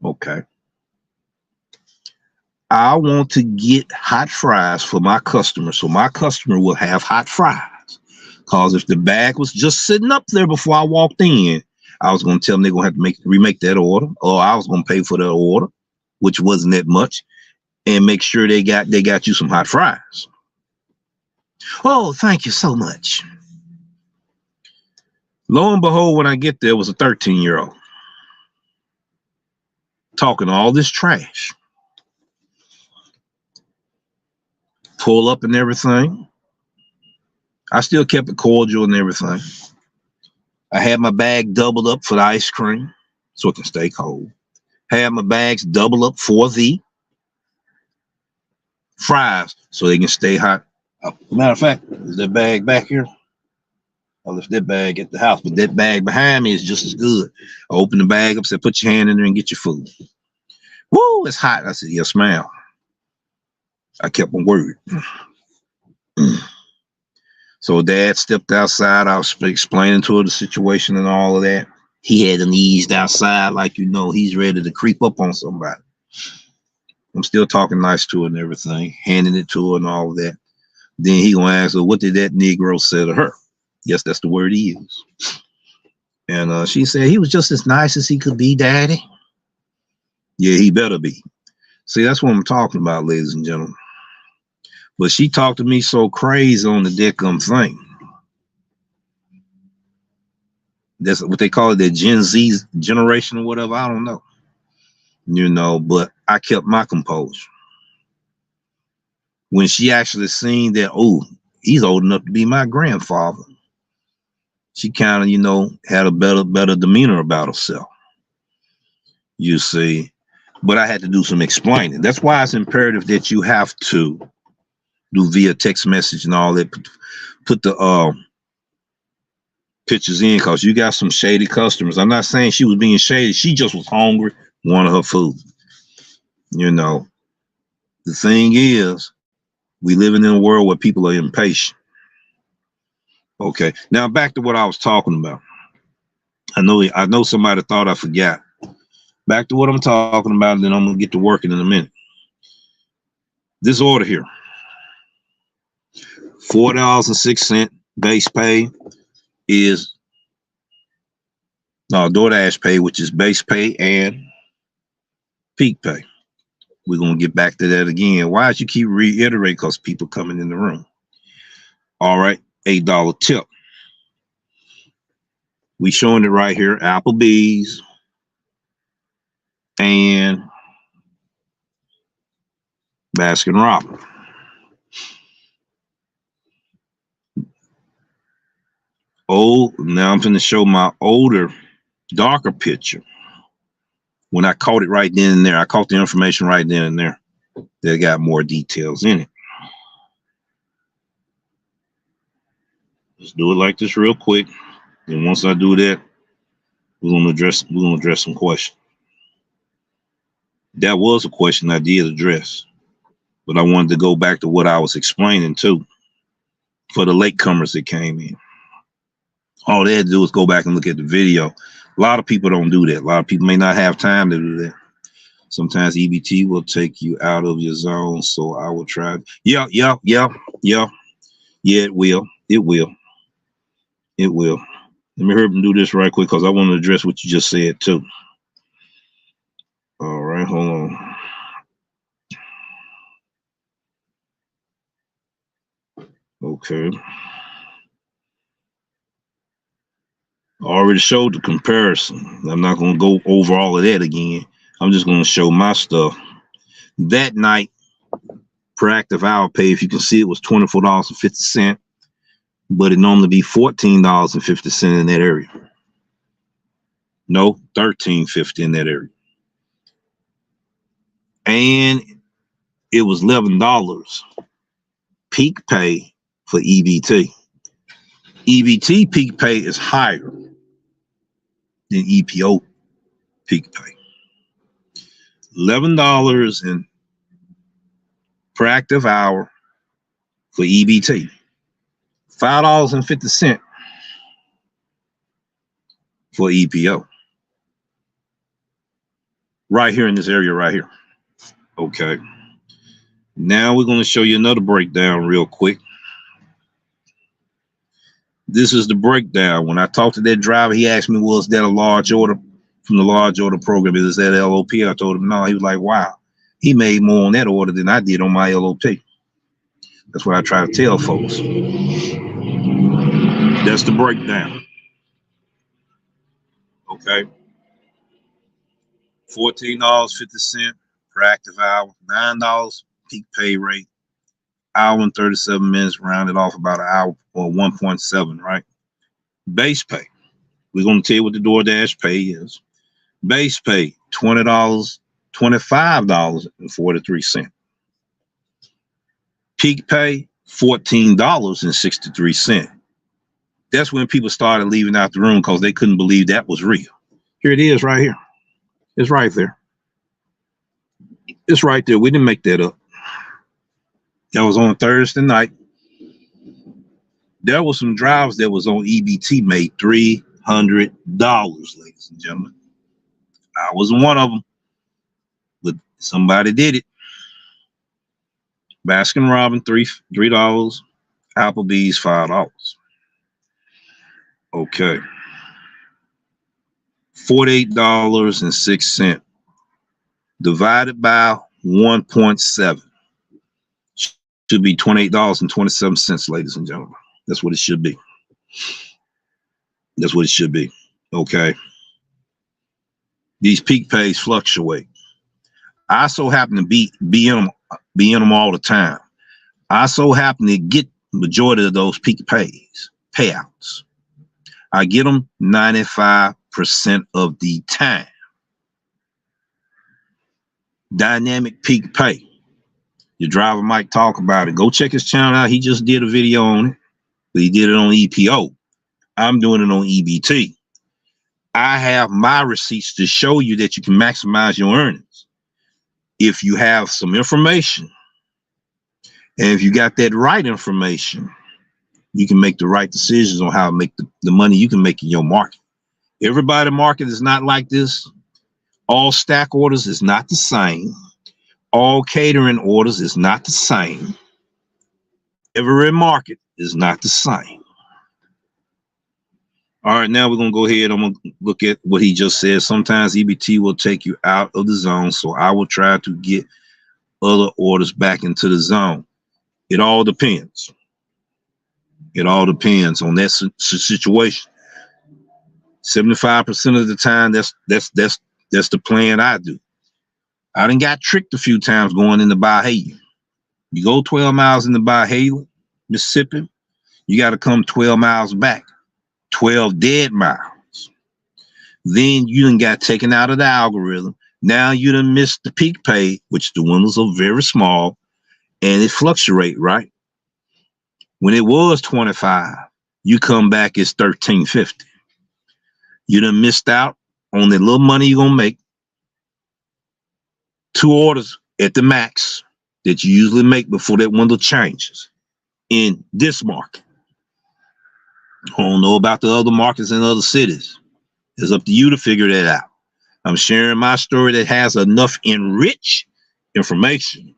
Okay. I want to get hot fries for my customer, so my customer will have hot fries. Because if the bag was just sitting up there before I walked in, I was going to tell them they're going to have to remake that order, or I was going to pay for that order, which wasn't that much, and make sure they got you some hot fries. Oh, thank you so much. Lo and behold, when I get there, it was a 13-year-old talking all this trash. Pull up and everything. I still kept it cordial and everything. I had my bag doubled up for the ice cream so it can stay cold. Had my bags doubled up for the fries so they can stay hot. Matter of fact, is that bag back here? I left that bag at the house, but that bag behind me is just as good. I opened the bag up, said, put your hand in there and get your food. Woo, it's hot. I said, yes, ma'am. I kept my word. So Dad stepped outside. I was explaining to her the situation and all of that. He hadn't eased outside like, you know, he's ready to creep up on somebody. I'm still talking nice to her and everything, handing it to her and all of that. Then he gonna ask her, what did that Negro say to her? Yes, that's the word he used. And she said, he was just as nice as he could be, Daddy. Yeah, he better be. See, that's what I'm talking about, ladies and gentlemen. But she talked to me so crazy on the deckum thing. That's what they call it, the Gen Z generation or whatever. I don't know. You know, but I kept my composure. When she actually seen that, oh, he's old enough to be my grandfather, she kind of, you know, had a better demeanor about herself. You see, but I had to do some explaining. That's why it's imperative that you have to do via text message and all that. Put the pictures in, because you got some shady customers. I'm not saying she was being shady. She just was hungry, wanted her food. You know, the thing is, we living in a world where people are impatient. Okay, now back to what I was talking about. I know somebody thought I forgot. Back to what I'm talking about, and then I'm gonna get to working in a minute. This order here, $4.06 base pay is Doordash pay, which is base pay and peak pay. We're gonna get back to that again. Why did you keep reiterating? Because people coming in the room. All right, $8 tip. We showing it right here, Applebee's and Baskin Robbins. Oh, now I'm going to show my older, darker picture. When I caught it right then and there, I caught the information right then and there. They got more details in it. Let's do it like this real quick. And once I do that, we're gonna address some questions. That was a question I did address, but I wanted to go back to what I was explaining too for the latecomers that came in. All they had to do is go back and look at the video. A lot of people don't do that. A lot of people may not have time to do that. Sometimes EBT will take you out of your zone, so I will try. Yeah, it will. Let me hurry up and do this right quick, because I want to address what you just said too. All right, hold on. Okay. I already showed the comparison. I'm not going to go over all of that again. I'm just going to show my stuff. That night, per active hour pay, if you can see, it was $24.50, but it normally be $14.50 in that area. No, $13.50 in that area. and it was $11 peak pay for EBT. EBT peak pay is higher than EPO peak pay. $11 in per active hour for EBT. $5.50 for EPO. Right here in this area right here. Okay. Now we're going to show you another breakdown real quick. This is the breakdown. When I talked to that driver, he asked me, was that a large order from the large order program? Is that LOP? I told him no. He was like, wow, he made more on that order than I did on my LOP. That's what I try to tell folks. That's the breakdown. Okay. $14.50 per active hour, $9 peak pay rate, hour and 37 minutes, rounded off about an hour or 1.7, right? Base pay. We're going to tell you what the DoorDash pay is. Base pay, $20, $25.43. Peak pay, $14.63. That's when people started leaving out the room because they couldn't believe that was real. Here it is right here. It's right there. It's right there. We didn't make that up. That was on Thursday night. There was some drivers that was on EBT made $300, ladies and gentlemen. I wasn't one of them, but somebody did it. Baskin Robbins, $3. Applebee's, $5. Okay. $48.06 divided by 1.7 should be $28.27, ladies and gentlemen. That's what it should be. That's what it should be. Okay. These peak pays fluctuate. I so happen to be in them all the time. I so happen to get majority of those peak payouts. I get them 95% of the time. Dynamic peak pay. Your driver might talk about it. Go check his channel out. He just did a video on it, but he did it on EPO. I'm doing it on EBT. I have my receipts to show you that you can maximize your earnings. If you have some information, and if you got that right information, you can make the right decisions on how to make the money you can make in your market. Everybody's market is not like this. All stack orders is not the same. All catering orders is not the same. Every market is not the same. All right, now we're going to go ahead. I'm going to look at what he just said. Sometimes EBT will take you out of the zone, so I will try to get other orders back into the zone. It all depends. It all depends on that situation. 75% of the time, that's the plan I do. I done got tricked a few times going into Bahia. You go 12 miles into Bahia, Mississippi, you got to come 12 miles back, 12 dead miles. Then you done got taken out of the algorithm. Now you done missed the peak pay, which the windows are very small, and it fluctuate, right? When it was 25, you come back, it's 13.50. You done missed out on the little money you're gonna make. 2 orders at the max that you usually make before that window changes in this market. I don't know about the other markets in other cities. It's up to you to figure that out. I'm sharing my story that has enough enriched information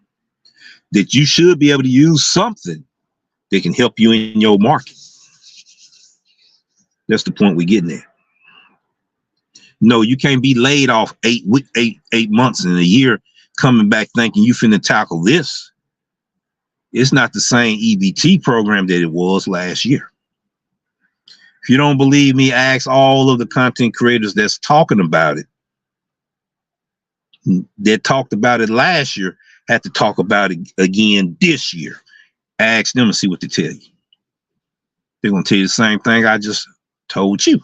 that you should be able to use something that can help you in your market. That's the point we're getting at. No, you can't be laid off 8 months in a year coming back thinking you finna tackle this. It's not the same EBT program that it was last year. If you don't believe me, ask all of the content creators that's talking about it. That talked about it last year, had to talk about it again this year. Ask them and see what they tell you. They're gonna tell you the same thing I just told you.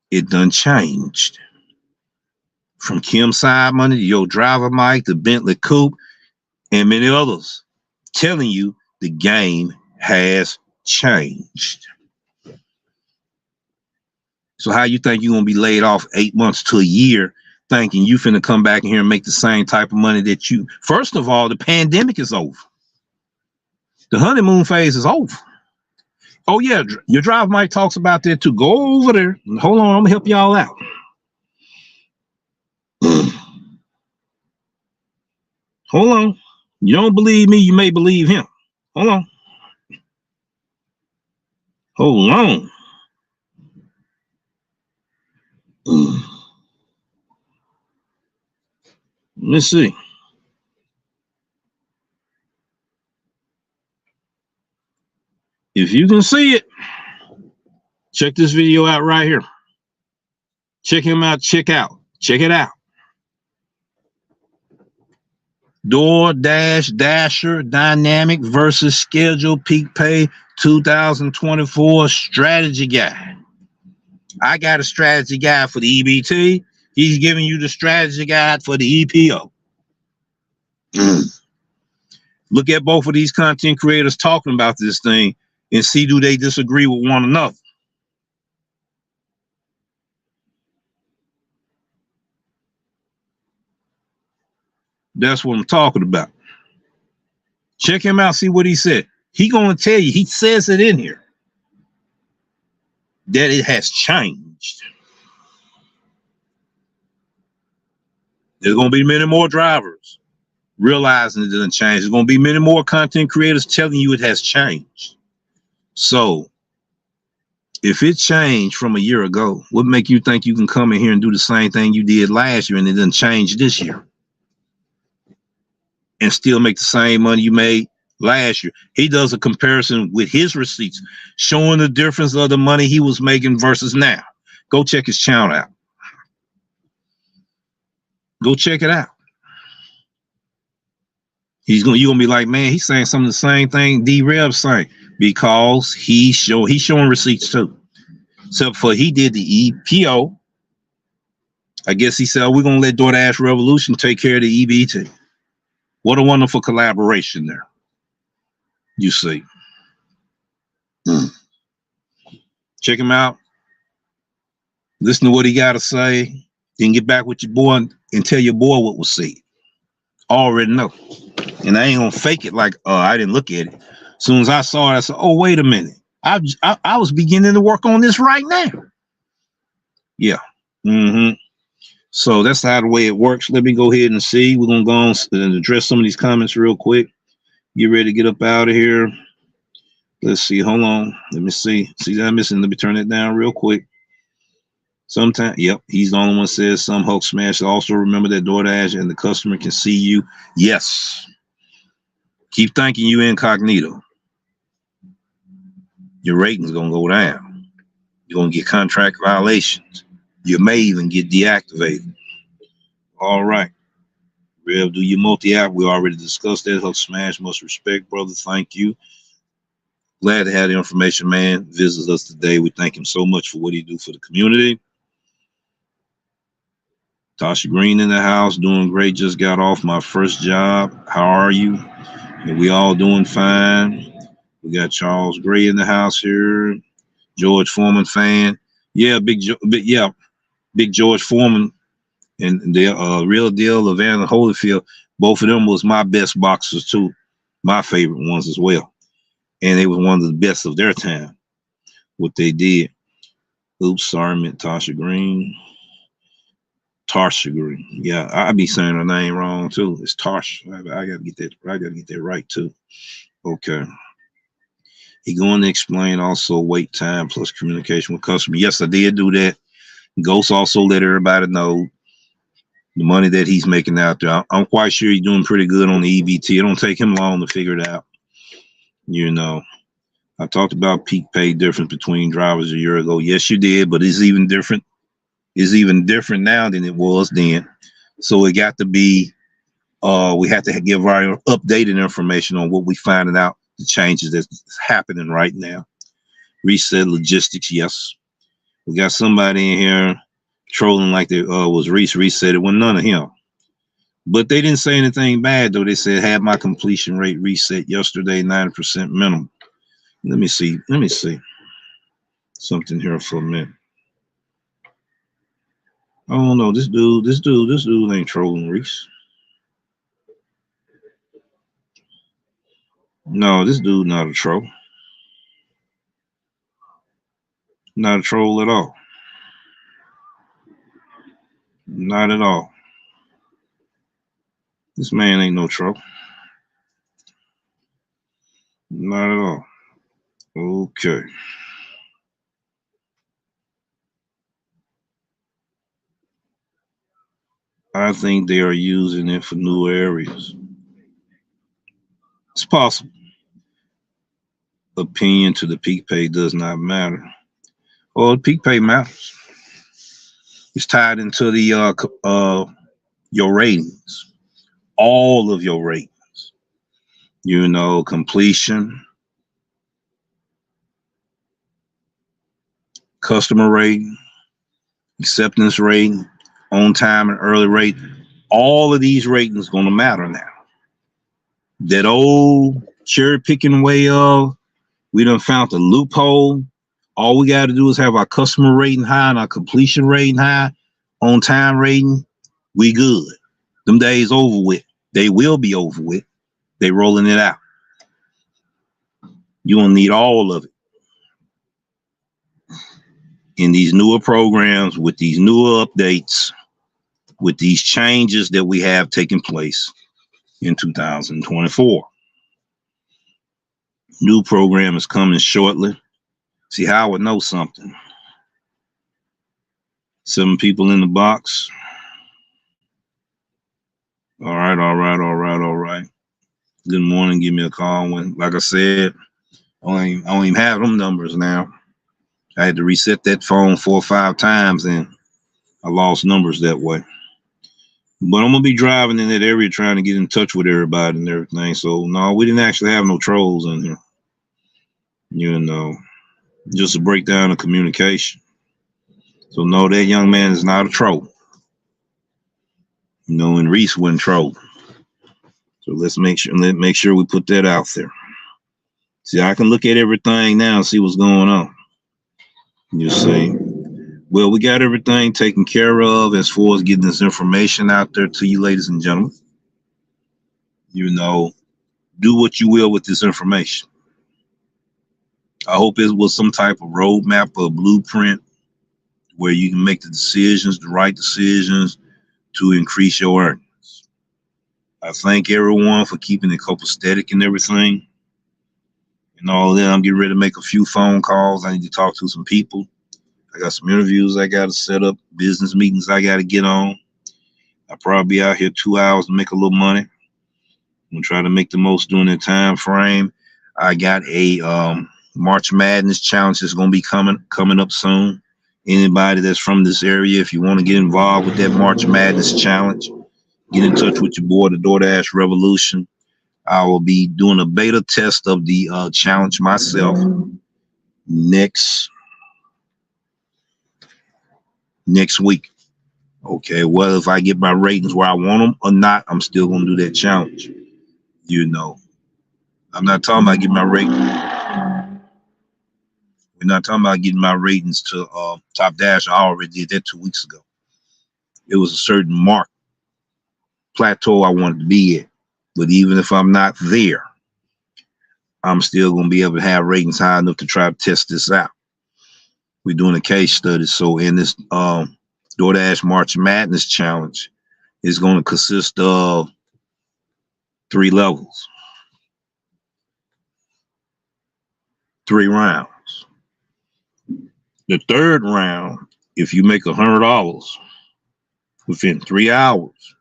It done changed. from Kim Simon to Your Driver Mike to Bentley Coupe and many others, telling you the game has changed. So how you think you're gonna be laid off 8 months to a year, thinking you finna come back in here and make the same type of money that you? First of all, the pandemic is over. The honeymoon phase is over. Oh yeah, Your Driver Mike talks about that too. Go over there. Hold on, I'm gonna help y'all out. Hold on. You don't believe me, you may believe him. Hold on. Hold on. Let's see. If you can see it, check this video out right here. Check him out. Check it out. Doordash Dasher Dynamic versus Schedule Peak Pay 2024 strategy guide. I got a strategy guide for the EBT. He's giving you the strategy guide for the EPO. Look at both of these content creators talking about this thing and see, do they disagree with one another? That's what I'm talking about. Check him out, see what he said. He gonna tell you, he says it in here, that it has changed. There's gonna be many more drivers realizing it doesn't change. There's gonna be many more content creators telling you it has changed. So if it changed from a year ago, what make you think you can come in here and do the same thing you did last year and it didn't change this year and still make the same money you made last year? He does a comparison with his receipts, showing the difference of the money he was making versus now. Go check his channel out. Go check it out. You're gonna be like, man, he's saying some of the same thing D-Rev's saying, because he's showing receipts too. Except for he did the EPO. I guess he said, we're gonna let DoorDash Revolution take care of the EBT. What a wonderful collaboration there. You see. Check him out. Listen to what he got to say. Then get back with your boy and tell your boy what was said. Already know. And I ain't gonna fake it like I didn't look at it. As soon as I saw it, I said, oh, wait a minute. I was beginning to work on this right now. Yeah. So that's how the way it works. Let me go ahead and see. We're gonna go on and address some of these comments real quick. Get ready to get up out of here. Let's see. Hold on. Let me see. See that I'm missing? Let me turn it down real quick. Sometimes, yep, he's the only one says some Hulk smash. Also remember that DoorDash and the customer can see you. Yes. Keep thinking you incognito. Your rating's gonna go down. You're gonna get contract violations. You may even get deactivated. All right. Rev, do your multi-app. We already discussed that. Hulk smash, much respect, brother. Thank you. Glad to have the information, man. Visits us today. We thank him so much for what he do for the community. Tasha Green in the house, doing great. Just got off my first job. How are you? And we all doing fine. We got Charles Gray in the house here. George Foreman fan. Yeah, big George Foreman and the real deal of Evander Holyfield. Both of them was my best boxers too. My favorite ones as well. And they was one of the best of their time. What they did. Oops, sorry, I meant Tasha Green. Tarsha Green. Yeah, I be saying her name wrong too. It's Tarsha. I gotta get that. I gotta get that right too. Okay. He going to explain also wait time plus communication with customer. Yes, I did do that. Ghost also let everybody know the money that he's making out there. I'm quite sure he's doing pretty good on the EBT. It don't take him long to figure it out. You know, I talked about peak pay difference between drivers a year ago. Yes, you did, but it's even different. It's even different now than it was then. So it got to be, we have to give our updated information on what we finding out, the changes that's happening right now. Reset logistics, yes. We got somebody in here trolling like they was Reese. Reese said it wasn't none of him. But they didn't say anything bad though. They said had my completion rate reset yesterday, 90% minimum. Let me see. Let me see something here for a minute. Oh no, this dude ain't trolling Reese. No, this dude not a troll. Not a troll at all. Not at all. This man ain't no troll. Not at all. Okay. I think they are using it for new areas. It's possible. Opinion to the peak pay does not matter. Well, the peak pay matters. It's tied into the your ratings, all of your ratings. You know, completion, customer rating, acceptance rating, on time and early rate. All of these ratings going to matter now. That old cherry picking way of we done found the loophole. All we got to do is have our customer rating high and our completion rating high, on time rating. We good. Them days over with. They will be over with. They rolling it out. You don't need all of it in these newer programs with these newer updates, with these changes that we have taking place in 2024. New program is coming shortly. See, Howard knows something. 7 people in the box. All right. Good morning. Give me a call when, like I said, I don't even have them numbers now. I had to reset that phone 4 or 5 times and I lost numbers that way. But I'm gonna be driving in that area trying to get in touch with everybody and everything. So no, we didn't actually have no trolls in here. You know, just a breakdown of communication. So no, that young man is not a troll. You know, and Reese wasn't trolling. So let's make sure we put that out there. See, I can look at everything now and see what's going on. You see, well, we got everything taken care of as far as getting this information out there to you, ladies and gentlemen. You know, do what you will with this information. I hope it was some type of roadmap or blueprint where you can make the decisions, the right decisions to increase your earnings. I thank everyone for keeping it copacetic and everything. And all that, I'm getting ready to make a few phone calls. I need to talk to some people. I got some interviews I got to set up, business meetings I got to get on. I'll probably be out here 2 hours to make a little money. I'm gonna try to make the most during that time frame. I got a March Madness challenge that's gonna be coming up soon. Anybody that's from this area, if you want to get involved with that March Madness challenge, get in touch with your boy, the Doordash Revolution. I will be doing a beta test of the challenge myself next week. Okay, well, if I get my ratings where I want them or not, I'm still gonna do that challenge. You know, I'm not talking about getting my rating. We're not talking about getting my ratings to top dash. I already did that 2 weeks ago. It was a certain mark plateau I wanted to be at. But even if I'm not there, I'm still going to be able to have ratings high enough to try to test this out. We're doing a case study. So in this DoorDash March Madness challenge, it's going to consist of 3 levels, 3 rounds. The third round, if you make $100 within 3 hours,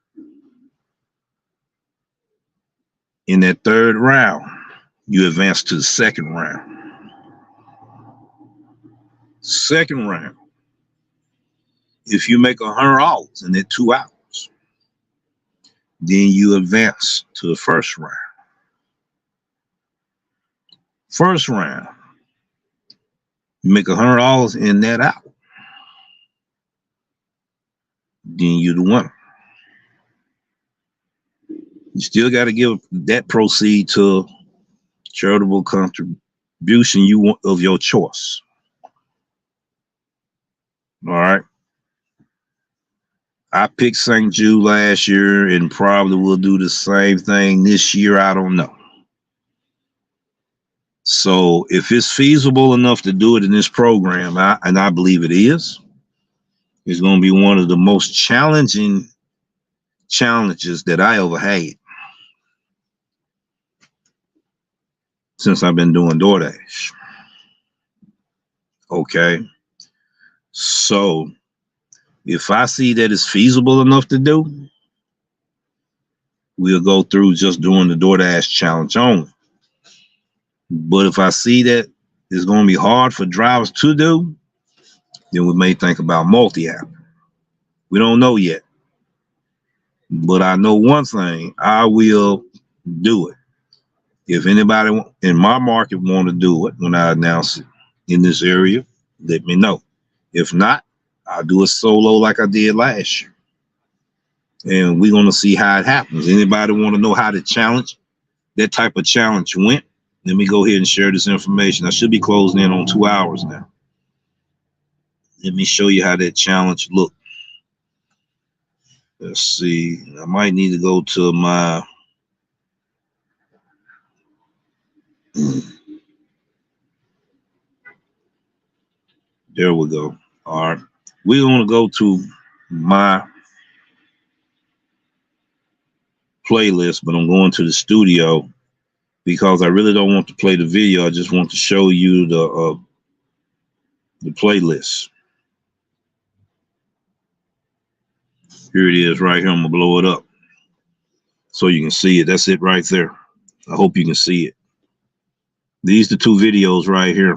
in that third round, you advance to the second round. Second round, if you make $100 in that 2 hours, then you advance to the first round. First round, you make $100 in that hour. then you're the winner. You still got to give that proceed to charitable contribution you want of your choice. All right. I picked St. Jude last year and probably will do the same thing this year. I don't know. So if it's feasible enough to do it in this program, and I believe it is, it's going to be one of the most challenging challenges that I ever had since I've been doing DoorDash. Okay. So if I see that it's feasible enough to do, we'll go through just doing the DoorDash challenge only. But if I see that it's going to be hard for drivers to do, then we may think about multi-app. We don't know yet. But I know one thing, I will do it. If anybody in my market want to do it when I announce it in this area, let me know. If not, I'll do it solo like I did last year. And we're going to see how it happens. Anybody want to know how the challenge, that type of challenge went? Let me go ahead and share this information. I should be closing in on 2 hours now. Let me show you how that challenge looked. Let's see. I might need to go to my there we go. All right. We're going to go to my playlist, but I'm going to the studio because I really don't want to play the video. I just want to show you the playlist. Here it is right here. I'm going to blow it up so you can see it. That's it right there. I hope you can see it. These are the 2 videos right here.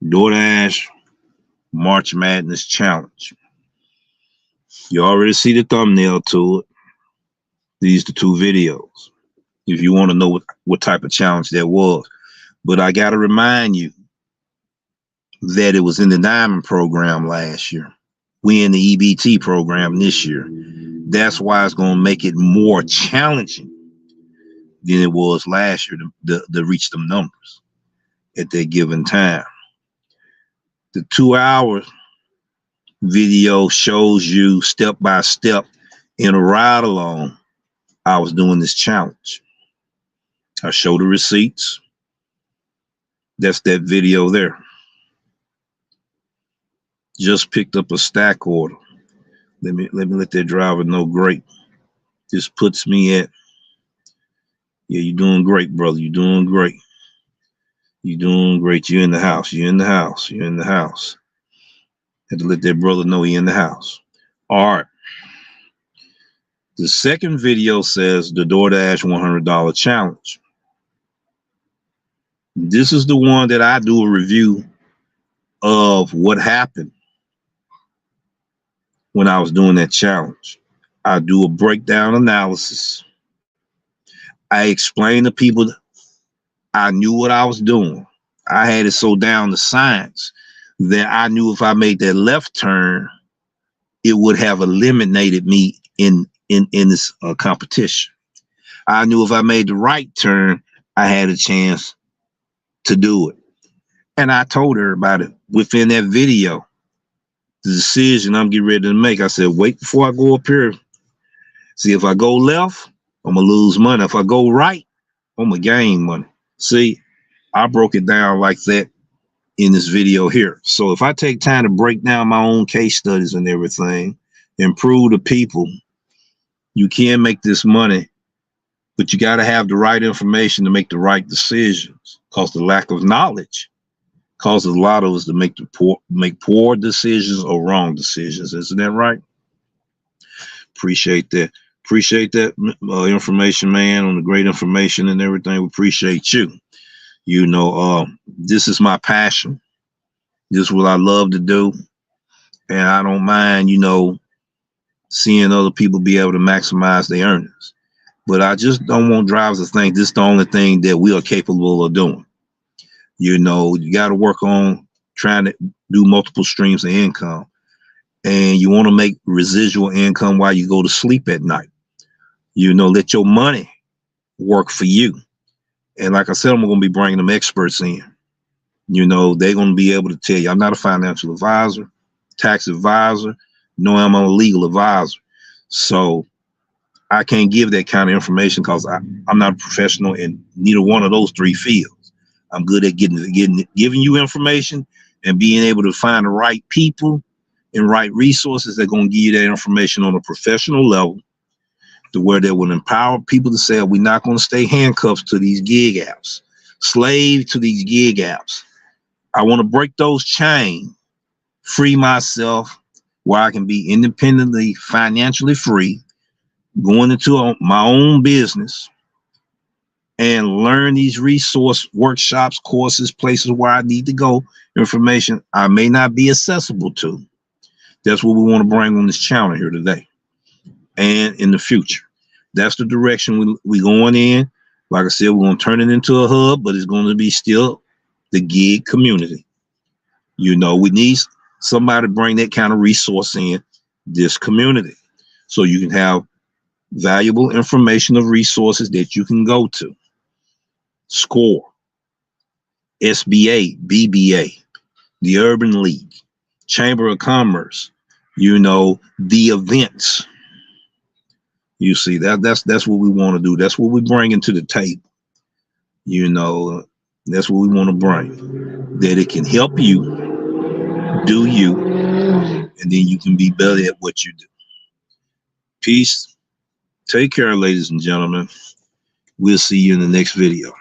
DoorDash March Madness Challenge. You already see the thumbnail to it. These are the 2 videos. If you want to know what type of challenge that was. But I got to remind you that it was in the Diamond program last year. We in the EBT program this year. That's why it's going to make it more challenging than it was last year to reach them numbers at that given time. The 2-hour video shows you step by step in a ride along. I was doing this challenge. I show the receipts. That's that video there. Just picked up a stack order. Let me let that driver know. Great. This puts me at, yeah, you're doing great, brother. You're doing great. You're doing great. You're in the house. You're in the house. You're in the house. Had to let that brother know he in the house. All right. The second video says the DoorDash $100 challenge. This is the one that I do a review of what happened when I was doing that challenge. I do a breakdown analysis. I explain to people I knew what I was doing. I had it so down to science that I knew if I made that left turn, it would have eliminated me in this competition. I knew if I made the right turn, I had a chance to do it. And I told everybody within that video, the decision I'm getting ready to make. I said, wait before I go up here. See, if I go left, I'm going to lose money. If I go right, I'm going to gain money. See, I broke it down like that in this video here. So if I take time to break down my own case studies and everything, and prove to people you can make this money, but you got to have the right information to make the right decisions, because the lack of knowledge causes a lot of us to make poor decisions or wrong decisions. Isn't that right? Appreciate that. Appreciate that information, man, on the great information and everything. We appreciate you. You know, this is my passion. This is what I love to do. And I don't mind, you know, seeing other people be able to maximize their earnings. But I just don't want drivers to think this is the only thing that we are capable of doing. You know, you got to work on trying to do multiple streams of income. and you want to make residual income while you go to sleep at night. Let your money work for you. And like I said, I'm going to be bringing them experts in. They're going to be able to tell you. I'm not a financial advisor, tax advisor, no, I'm a legal advisor. So I can't give that kind of information because I'm not a professional in neither one of those three fields. I'm good at giving you information and being able to find the right people and right resources that are going to give you that information on a professional level, to where they will empower people to say, we're not going to stay handcuffed to these gig apps, slave to these gig apps. I want to break those chains, free myself where I can be independently, financially free, going into my own business and learn these resource workshops, courses, places where I need to go, information I may not be accessible to. That's what we want to bring on this channel here today and in the future. That's the direction we going in. Like I said, we're going to turn it into a hub, but it's going to be still the gig community. We need somebody to bring that kind of resource in this community so you can have valuable information of resources that you can go to. SCORE, SBA, BBA, the Urban League, Chamber of Commerce, the events. You see, that's what we want to do. That's what we bring into the table. That's what we want to bring. That it can help you, do you, and then you can be better at what you do. Peace. Take care, ladies and gentlemen. We'll see you in the next video.